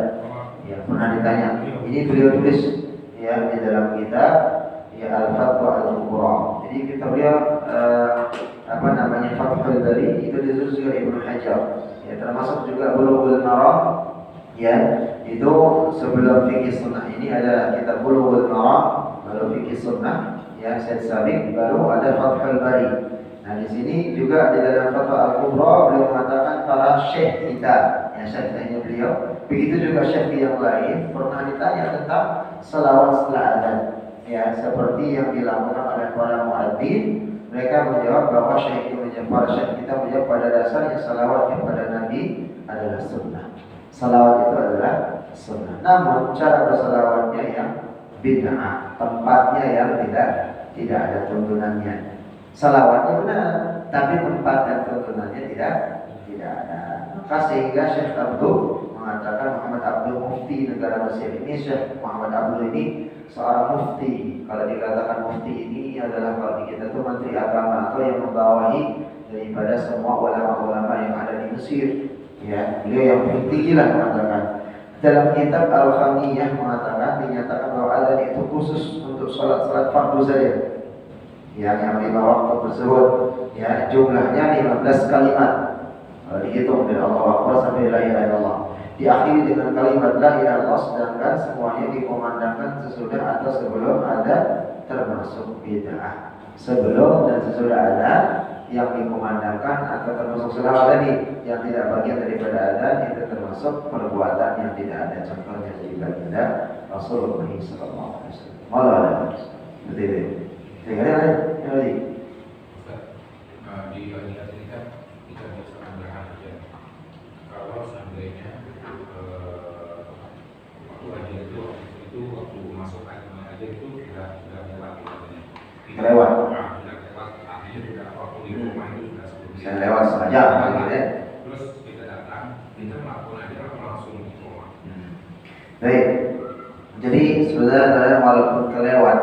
ya, pernah ditanya. Ini beliau tulis, ya, di dalam kitab, ya, Al-Fatwa Al-Kubra. Jadi kita beliau Fathul Bari itu ditulis oleh Ibnu Hajar, ya, termasuk juga Bulughul Maram, ya, itu sebelum fikih sunnah. Ini ada kitab Bulughul Maram, baru fikih sunnah, ya, Syed Sabiq, baru ada Fathul Bari. Nah, di sini juga di dalam Fatwa Al-Kubra beliau mengatakan para syekh kita, ya, syekhnya beliau, begitu juga syekh yang lain pernah ditanya tentang selawat setelah adzan, ya, seperti yang dilakukan oleh para muadzin. Mereka menjawab bahwa para syekh kita menjawab pada dasarnya salawat kepada Nabi adalah sunnah. Salawat itu adalah sunnah. Namun cara bersalawatnya yang bid'ah, tempatnya yang tidak ada tuntunannya. Salawatnya benar, tapi tempat dan tuntunannya tidak ada. Maka sehingga Syekh Abdul mengatakan Muhammad Abdul Mufti negara Mesir ini, Syekh Muhammad Abdul ini seorang mufti. Kalau dikatakan mufti ini adalah kalau di kita itu menteri agama atau yang membawahi daripada semua ulama-ulama yang ada di Mesir. Ya, beliau yang paling tinggi lah mengatakan. Dalam kitab Al-Khamiyah mengatakan, dinyatakan bahwa adzan itu khusus untuk salat fardu saja. Yang 5 waktu tersebut, ya, jumlahnya 15 kalimat. Kalau dihitung dari Allahu Akbar sampai la ilaha illallah, diakhiri dengan kalimat la ilaha illallah, sedangkan semuanya dikumandangkan sesudah atau sebelum adzan, termasuk bid'ah. Sebelum dan sesudah adzan yang dikumandangkan atau termasuk selawat tadi yang tidak bagian daripada adzan, itu termasuk perbuatan yang tidak ada contohnya dari baginda Rasulullah SAW. Malah ada seperti itu. Sehingga ada yang lagi di Al-Quran ini kan kita bisa mengambil kalau seandainya waktu aja itu waktu masuk aja itu sudah lewat, lewat. Artinya sudah waktu di rumah itu sudah sebelumnya. Bisa lewat saja, gitu ya. Terus kita datang, kita melakukan aja langsung di rumah. Baik. Jadi sebenarnya walaupun terlewat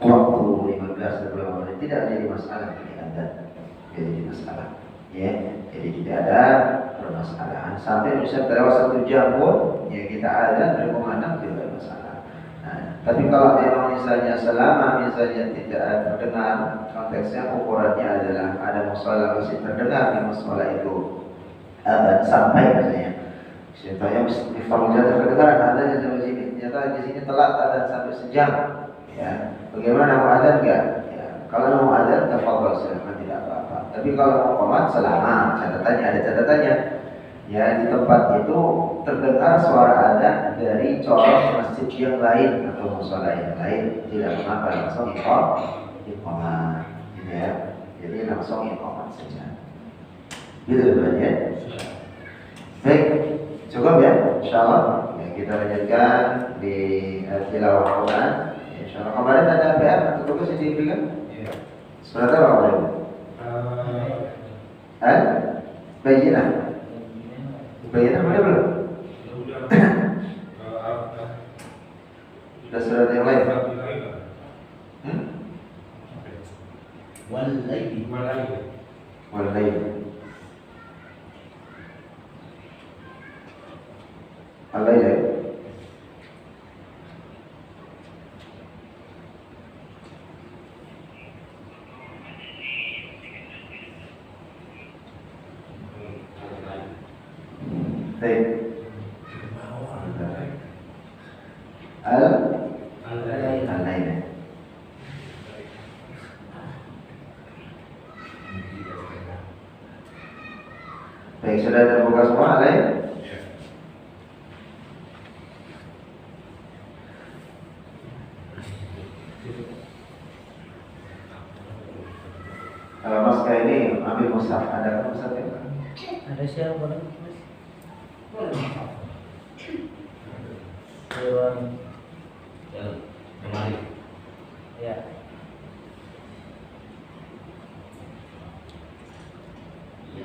waktu 15 menit tidak jadi masalah bagi Anda. Jadi masalah. Ya, jadi tidak ada permasalahan. Sampai bisa terlewat 1 jam pun, ya kita azan dari pemandang tidak ada masalah. Nah, tapi kalau memang misalnya selama tidak terdengar, konteksnya ukurannya adalah ada musola masih terdengar di musola itu azan sampai misalnya. Contohnya di Fauzan terdengar ada di sini, ternyata di sini telat azan sampai sejam. Ya, bagaimana mau azan enggak? Ya, kalau mau azan tafadhol silakan tidak apa-apa. Tapi kalau mau qomat selama ada catatannya. Ya, di tempat itu terdengar suara azan dari corong masjid yang lain atau musola yang lain, tidak mengapa langsung iqamah. Ya, jadi langsung iqamah saja. Gitu ya. Baik. Cukup ya, insyaallah. Ya, kita lanjutkan di tilawah Quran. Insyaallah kemarin ada PR atau tugas yang diberikan? Iya. Surat apa kemarin? Bayyinah. Bayyinah mana belum? Sudah surat yang lain. Wal-lail. Al-lail. Baik. Al-lail. Baik, sudah terbuka semua al-lail? Kalau Mas kayak ini ambil mushaf, ada kan mushaf ya? Ada siapa boleh Mas? Dewan kemarin. ya. Ya.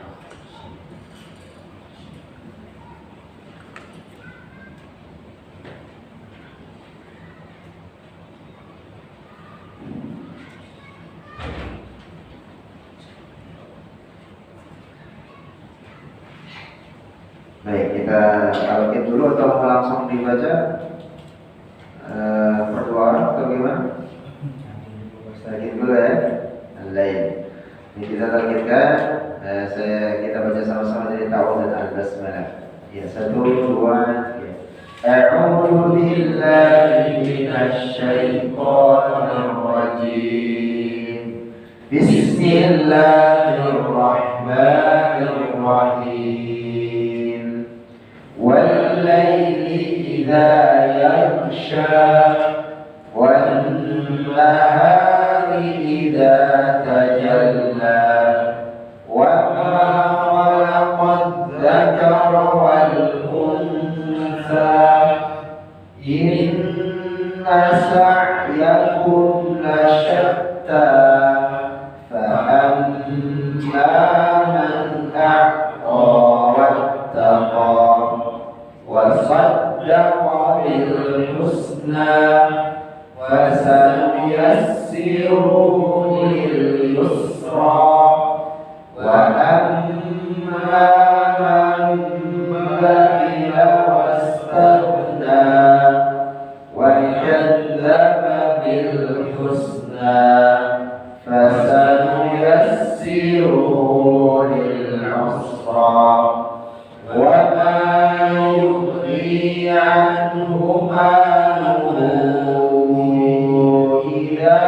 Baik, kita kalikin dulu atau mau langsung dibaca per 2 orang atau gimana? Talqin dulu ya. Al-lail. Ini kita talqinkan. Kita baca sama-sama dari ta'awudz dan al-basmalah. Ya, 1, 2, 3. A'udzu billahi minasy syaithanir rajim. Bismillahirrahmanirrahim. والليل إذا يغشى والنهار إذا تجلى وما خلق الذكر والأنثى إن سعيكم لشتى فأما من أعطى واتقى وصدق بالحسنى فسنيسره لليسرى وأما من بخل واستغنى وكذب بالحسنى فسنيسره للعسرى وما يغني عنه ماله إذا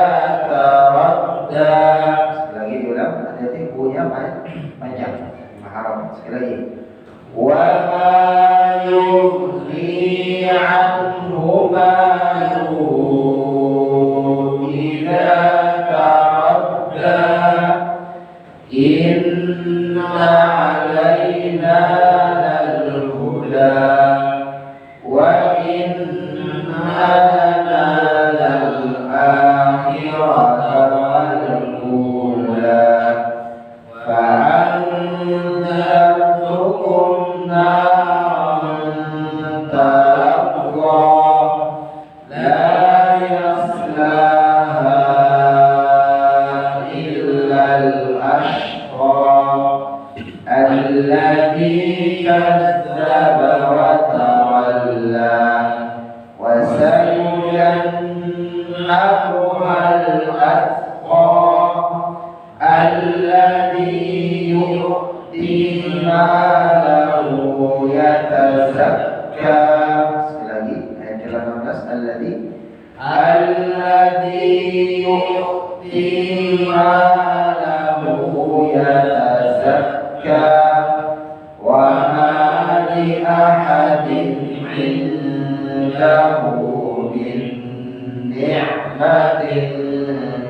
تردى. Lagi diulang. أيهما الأتقى الذي يؤتي ماله يتزكى. Sekali lagi ayat ke-18 الذي يؤتي ماله يتزكى وما لأحد عنده من نعمة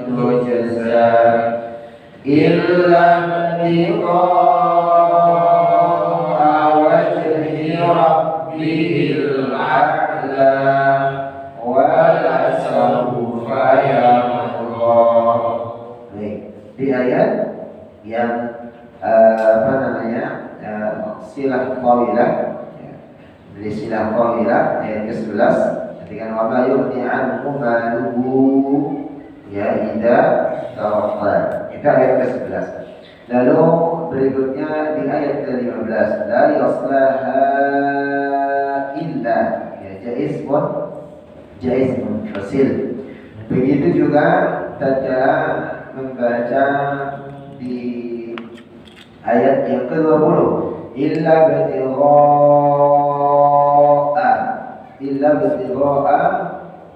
تجزى إلا ابتغاء وجه ربه الأعلى ولسوف يرضى. Di ayat yang silah qawilah, dari silah qawilah ayat ke-11 ketika wa ma yughni anhu maluhu ya idza tawaffa. Itu ayat ke-11. Lalu berikutnya di ayat ke-15 la yaslaha illa ya jaiz fasil. Begitu juga tatkala membaca di ayat yang ke-20 illa bitigha'a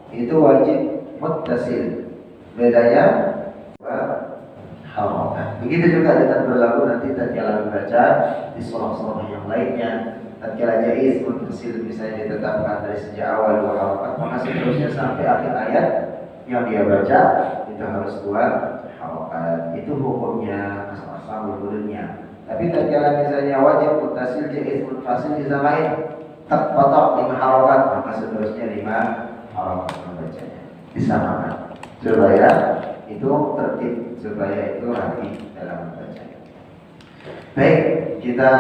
itu wajib muttasil, bedanya harokat. Begitu juga dengan berlaku nanti tatkala membaca di surah-surah yang lainnya, tatkala jaiz muttasil misalnya ditetapkan dari sejak awal dua harokat, maka seterusnya sampai akhir ayat yang dia baca itu harus dua harokat. Itu hukumnya asal usulnya. Tapi tatkala misalnya wajib muttasil jaiz munfasil disamain tak potong 5 harokat, maka seterusnya 5 harokat membacanya disamakan supaya itu tertib, supaya itu rapi dalam membacanya. Baik, kita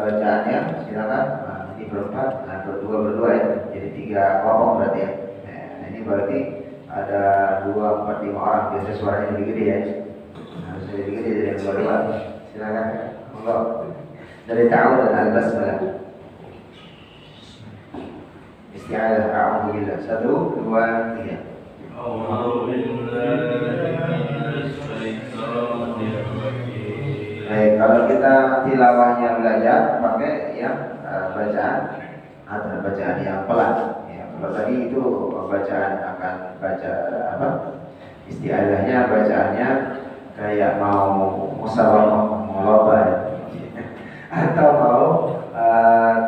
bacaannya silakan. Ini berempat, berdua ya, jadi 3 kelompok berarti ya. Nah, ini berarti ada 2, 4, 5 orang. Biasanya suaranya lebih gede ya. Harus lebih gede dari yang berdua. Silakan. Monggo. Dari ta'awud dan al-basmalah. Isti'adah a'udzu billah. 1, 2, 3. Baik, kalau kita tilawahnya belajar pakai yang bacaan atau bacaan yang pelan. Ya, kalau tadi itu bacaan akan baca isti'adahnya bacaannya kayak mau musawwamah mulabah atau mau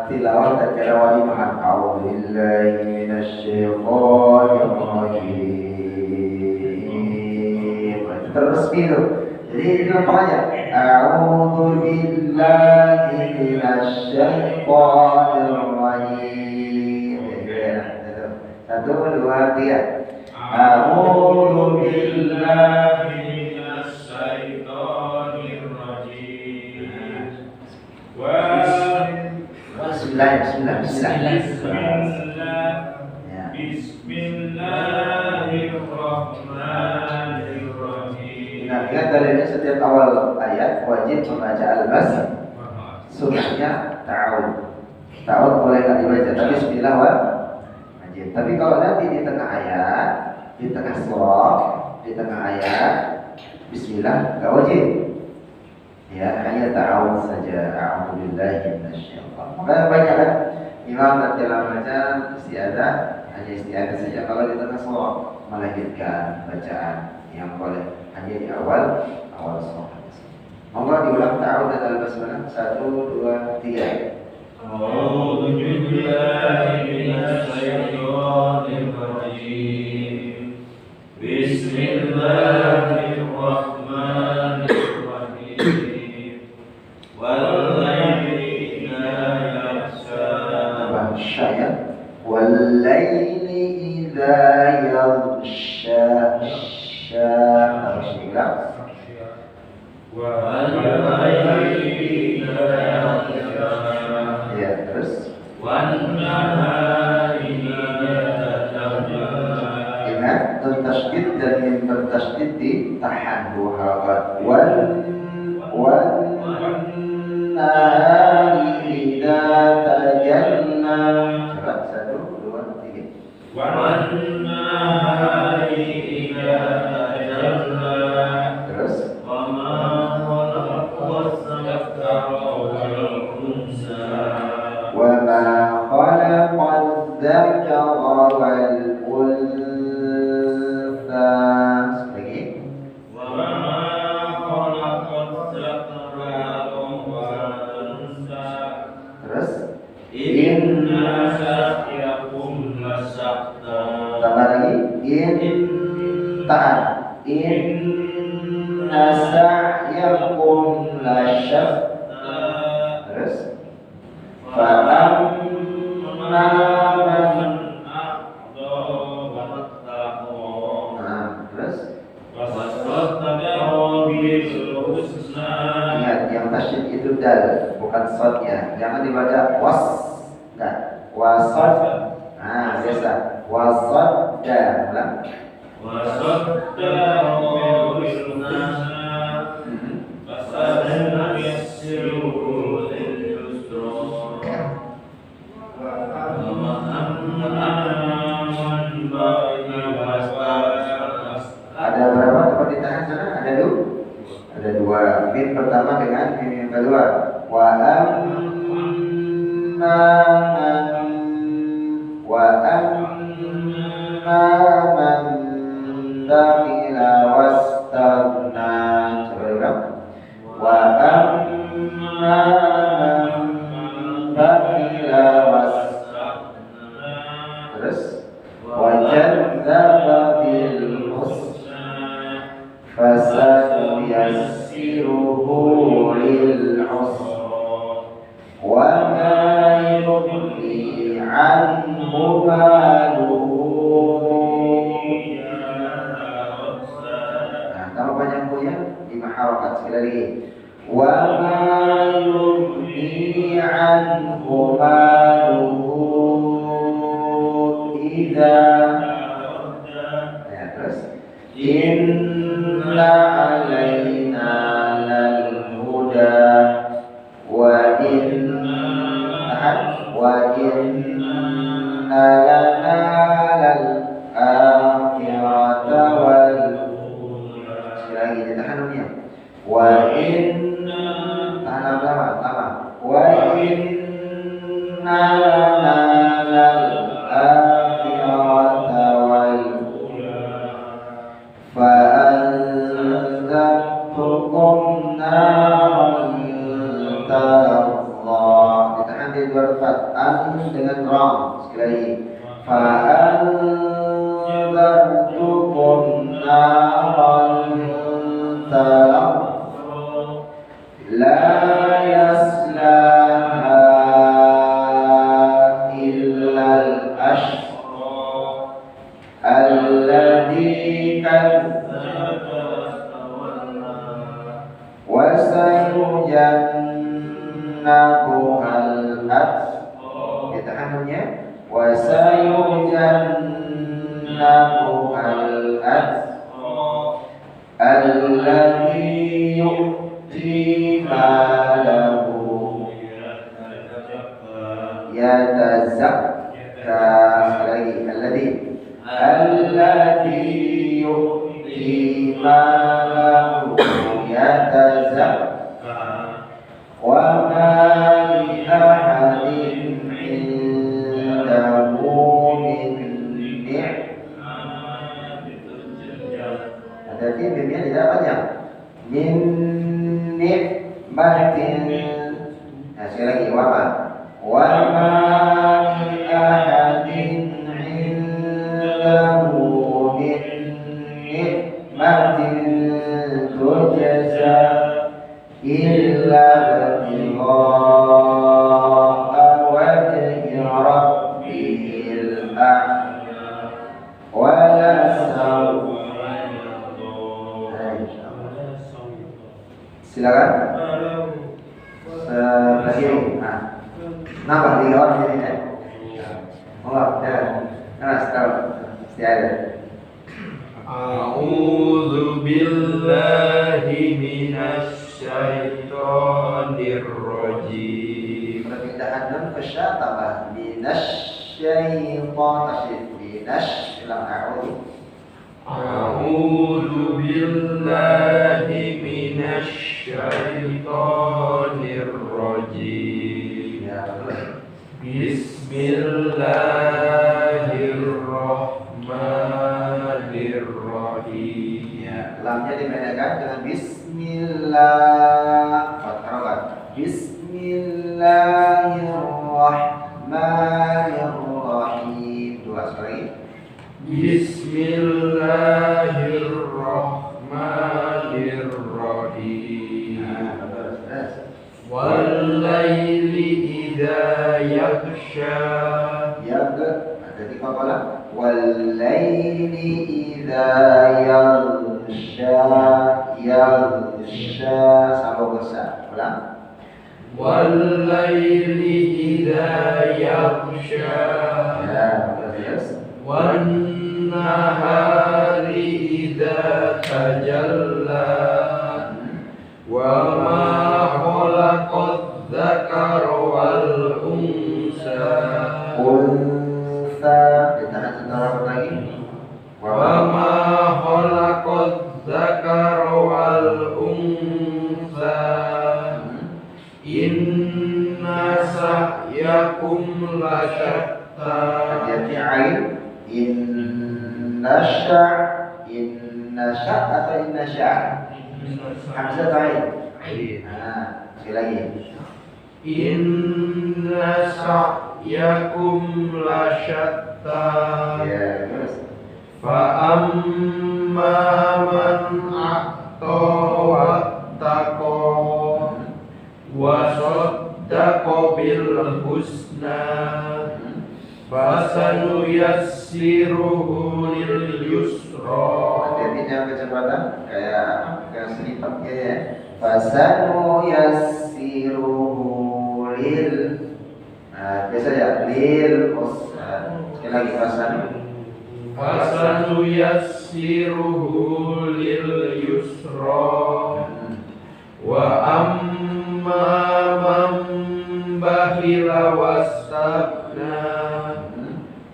tilawah tatkala walimah. A'udzu billahi minasyaitonir rajim. Terus itu. Jadi dilempar aja. A'udzu billahi minasyaitonir rajim. 1, 2, 3. A'udzu billahi minasyaitonir rajim. Bismillahirrahmanirrahim. Nah, ingat dalilnya setiap awal ayat wajib membaca al-bas, sunnahnya ta'awud. Ta'awud boleh nggak dibaca, tapi bismillah wajib. Tapi kalau nanti di tengah ayat, di tengah surah, di tengah ayat, bismillah nggak wajib. Ya, hanya ta'awud saja. A'udzu billahi minasyaitonir. Maka banyak kan imam dalam baca isti'adzah hanya isti'adzah saja. Kalau di tengah surah melahirkan bacaan yang boleh hanya di awal surah. Monggo diulang ta'awud dan al-basmalah. 1, 2, 3. A'udzu billahi minasyaitonir rajim. Bismillahirrahmanirrahim. والليل إذا يغشى ya terus ingat tasydid dan yang bertasydid ditahan 2 harakat والنهار إذا تجلى. 1, 2, 3. والنهار إذا تجلى Terus وما خلق الذكر والأنثى وما خلق الذكر والأنثى. Lagi. وما خلق الذكر والأنثى Terus إن سعيكم لشتى tambah lagi. Tahan. Inna sa'yakum lasyatta. Terus fa'amma man. Terus ingat yang tasyid itu dal, bukan sod ya. Jangan dibaca was. Nah, wasod. Nah, biasa. Wasod ulang. Ada berapa tempat ditahan sana? Ada dua. Ada dua. Mim pertama dengan mim yang kedua. Wa amma man bakhila wastaghna. Coba ulang. Wa amma man bakhila wastaghna. Terus wa jadzaba bil fasanuyassiruhu lil usra wa ma yudri anhu maluhu. Nah, tambah panjang punya 5 harakat sekali lagi. Wa ma yudri anhu maluhu idza. Ya, terus inna alaina lal huda wa inna lana lal akhirata wal. Sekali lagi ditahan dunia. Wa inna, tahan lama. Wa inna lana lal akhirata wal fa'anzartukum naran talazza. Ditahan di dua tempat. An dengan ram. Sekali lagi. Fa'anzartukum naran talazza la yaslaha illa al-ashqa alladhi wa sayujannabuhal atqa. Ditahannya wa sayujannabuhal bilang a'udzu. A'udzu billahi minasy syaithanir rajim. Ya, betul. Bismillahirrahmanirrahim. Ya, lamnya dibedakan dengan bismillah. Fathah. Bismillahirrahmanirrahim. Dua sekali. Bismillahirrahmanirrahim. Nah, terus. Wallaili idza yaghsha. Ya, ada di kepala. Wallaili idza yaghsha sama besar. Ulang. Wallaili idza yaghsha. Ya, terus. Wan nahari idza tajalla. Wa ma khalaqadz dzakara wal unsa. Unsa ditahan sebentar lagi. Wa ma khalaqadz dzakara wal unsa. Inna sa'yakum lasyatta. Hati-hati ain. Inna sya' atau inna sya'? Hamzah atau ain? Nah, sekali lagi. Inna sa'yakum lasyatta. Ya, terus. Fa amma man a'ta wattaqa wa saddaqa bil husna fasanuyassiruhu lil yusra. Hati-hati jangan kecepatan kayak apa? Kayak selipat ya. Fasanu yassiruhu lil. Nah, biasa ya lil usra. Sekali lagi Fasanuyassiruhu lil yusra. Wa amma man bakhila wastabna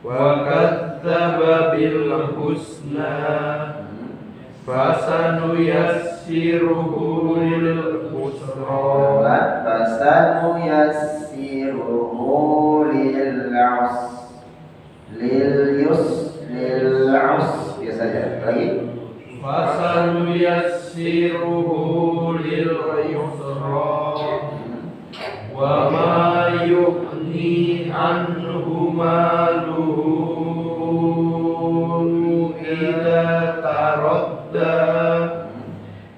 wa kadzdzaba bil husna fasanuyassiruhu lil usra. Fasanu yassiruhu lil us biasa aja. Lagi. Fasanuyassiruhu lil yusra. Wa ma yughni anhu maluhu idza taradda.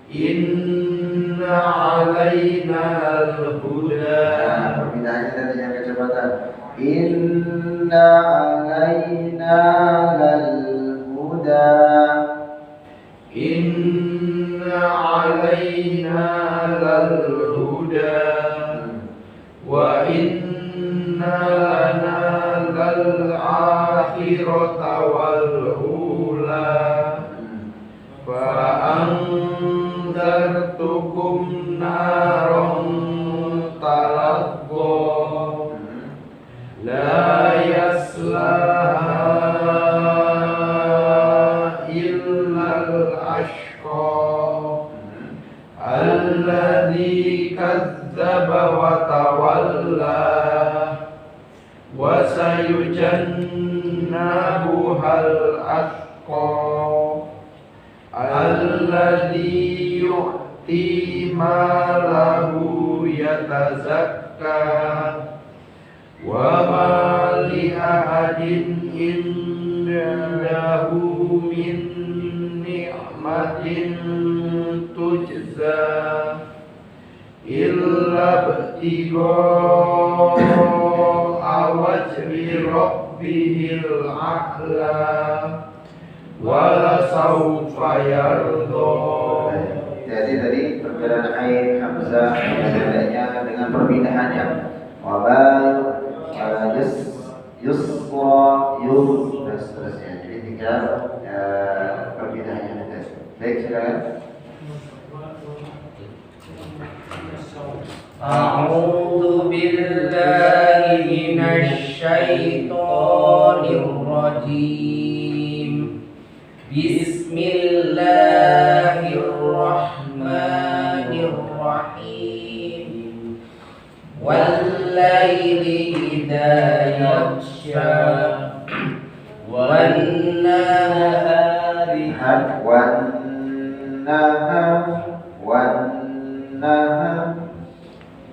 Inna alaina al-huda. Perpindahannya tadi yang kecepatan. Inna alaina lal-huda. Inna alaina lal-huda. Wa inna lana lal-akhirata wal-ula. Fa anzartukum naran talazza la yaslaha illal ashqa alladzi kadzdzaba wa tawalla wa sayujannabuhal atqa alladzi yu'ti malahu yatazakka wa ma li ahadin indahu min ni'matin tujza illa ibtigha'a wajhi rabbihil a'la wala sawfa yarda. Jadi tadi perbedaan ain hamzah bedanya dengan perpindahannya. Wabal yusra dan seterusnya. Jadi tinggal perpindahannya saja. Baik, silakan. A'udzu billahi minasy syaithanir rajim. rajim. Bismillahirrahmanirrahim. Wal-laili idza yaghsha wan-nahari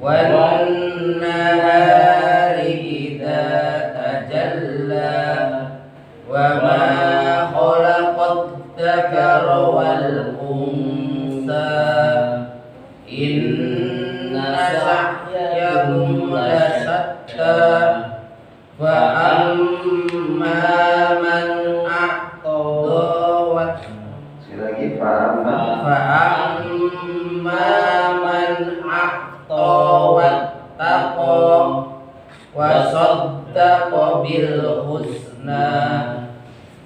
wan-nahari idza tajalla wa ma khalaqad dzakara wal unsa inna sa'yakum lasatta fa amma man a'ta wa sekali lagi fa amma man a'ta wattaqa wa saddaqa bil husna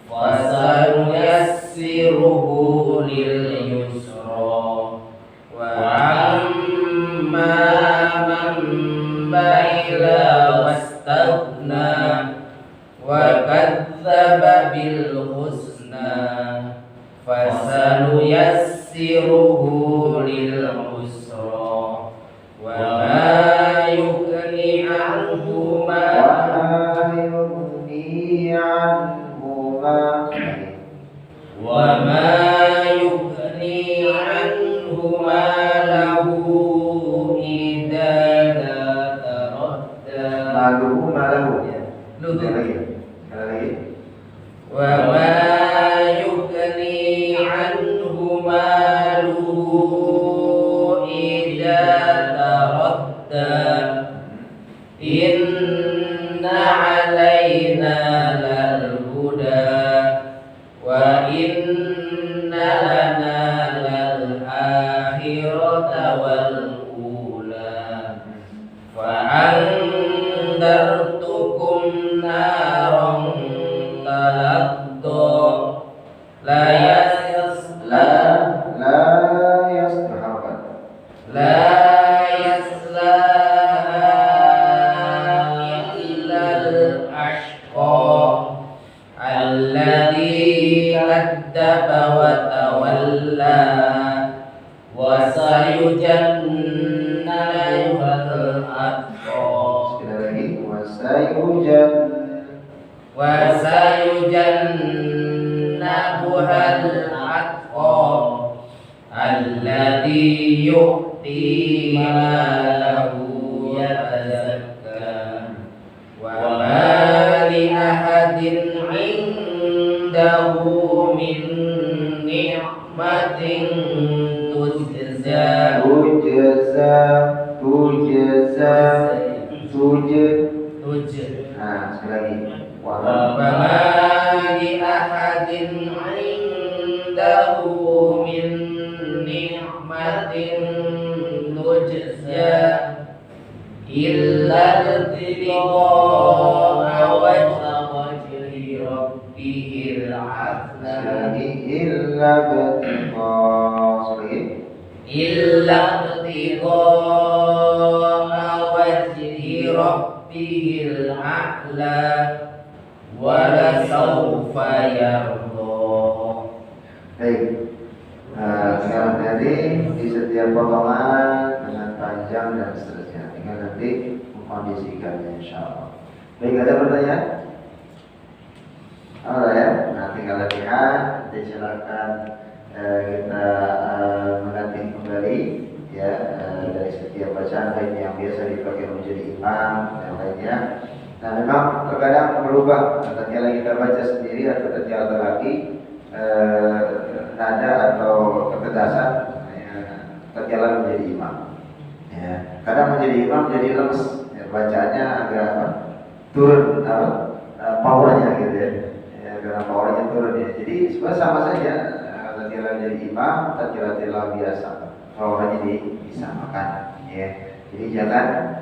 fasanuyassiruhu lil yusra wa amma man bakhila wastaghna wa kadzdzaba bil husna fasanuyassiruhu lil usra wa ma yughni anhu malahu idza taradda wa ma yughni anhu maluhu idza taradda inna alaina lal huda wa inna lana lal akhirata wal ula fa andartukum naran talaqqa la yaslaha illal ashqa alladzi kadzdzaba wa tawalla wa sayujannabuhal atqa wa sayujannabuhal atqa alladzi yu'ti malahu yatazakka wa ma li ahadin 'indahu min ni'matin tujza sekali lagi wa ma li ahadin 'indahu min ni'matin tujza illa ibtigha'a wajhi rabbihil a'la illa ibtigha'a wajhi rabbihil a'la wa la sawfa yarda. Baik. Sekarang tadi di setiap potongan dengan panjang dan seterusnya. Tinggal nanti mengkondisikannya insyaallah. Baik, ada pertanyaan? Ada ya? Nah, tinggal latihan. Nanti silakan kita mengerti kembali ya dari setiap bacaan baik yang biasa dipakai menjadi imam dan lainnya. Nah, memang terkadang berubah tatkala kita baca sendiri atau tatkala lagi nada atau ketegasan tatkala menjadi imam. Ya, kadang menjadi imam jadi lemes, ya, bacaannya agak turun powernya gitu ya. Ya, karena powernya turun ya. Jadi sebenarnya sama saja tatkala menjadi imam, tatkala tilawah biasa, powernya disamakan ya. Jadi jangan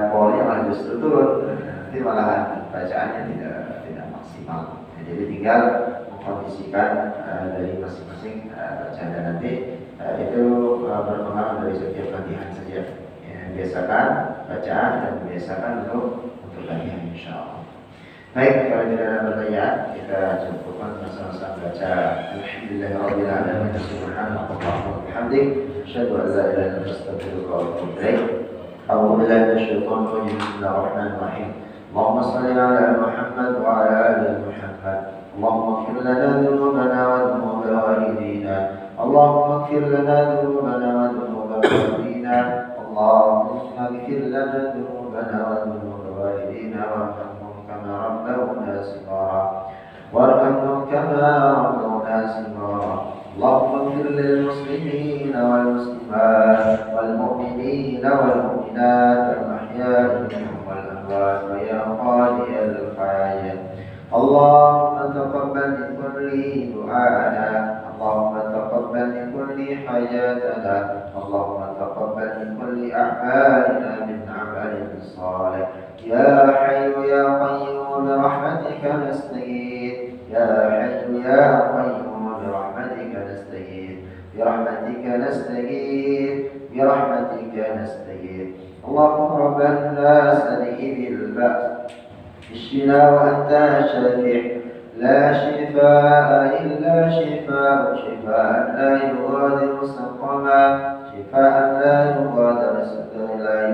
powernya malah justru turun. Nanti malahan bacaannya tidak maksimal. Ya, jadi tinggal mengkondisikan dari masing-masing bacaan dan nanti itu berpengaruh dari setiap latihan saja. Ya, biasakan bacaan dan biasakan untuk latihan insyaallah. Baik, kalau tidak ada pertanyaan, kita cukupkan sama-sama baca Alhamdulillahirrahmanirrahim. Subhanallah wa bihamdik, asyhadu an la ilaha illa anta, astaghfiruka wa atubu ilaik. A'udzu billahi minasyaitonir rajim. Bismillahirrahmanirrahim. Allahumma shalli ala Muhammad wa ala ali Muhammad. Allahumma ighfir lana dhunubana wa dhunuba walidina. Allahumma ighfir lana dhunubana wa dhunuba walidina. Allahumma ighfir lana dhunubana wa dhunuba walidina كما ربونا صغارا وارحمهم كما ربونا صغارا اللهم اغفر للمسلمين والمسلمات والمؤمنين والمؤمنات الأحياء منهم والأموات ويا قاضي الحاجات اللهم تقبل من كل دعاءنا اللهم تقبل من كل حاجاتنا اللهم تقبل من كل أعمالنا من عمل صالح يا حي يا قيوم برحمتك نستغيث يا حي يا قيوم برحمتك نستغيث برحمتك نستغيث برحمتك نستغيث اللهم رب الناس أذهب البأس اشفنا وأنت الشافع لا شفاء إلا شفاء شفاء لا يغادر سقما شفاء لا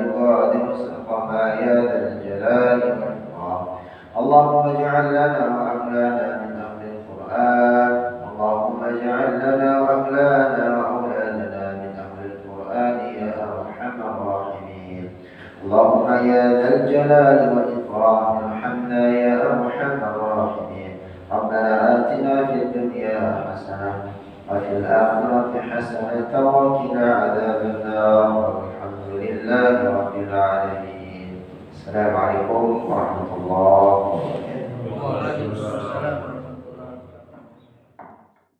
يغادر سقما يا ذا الجلال والإكرام اللهم اجعل لنا وأولادنا من أهل القرآن اللهم اجعل لنا وأولادنا وأولادنا من أهل القرآن يا أرحم الراحمين اللهم يا ذا الجلال والإكرام ارحمنا يا أرحم الراحمين ربنا آتنا في الدنيا حسنة وفي الآخرة حسنة وقنا عذاب النار والحمد لله رب العالمين. السلام عليكم ورحمة الله وبركاته.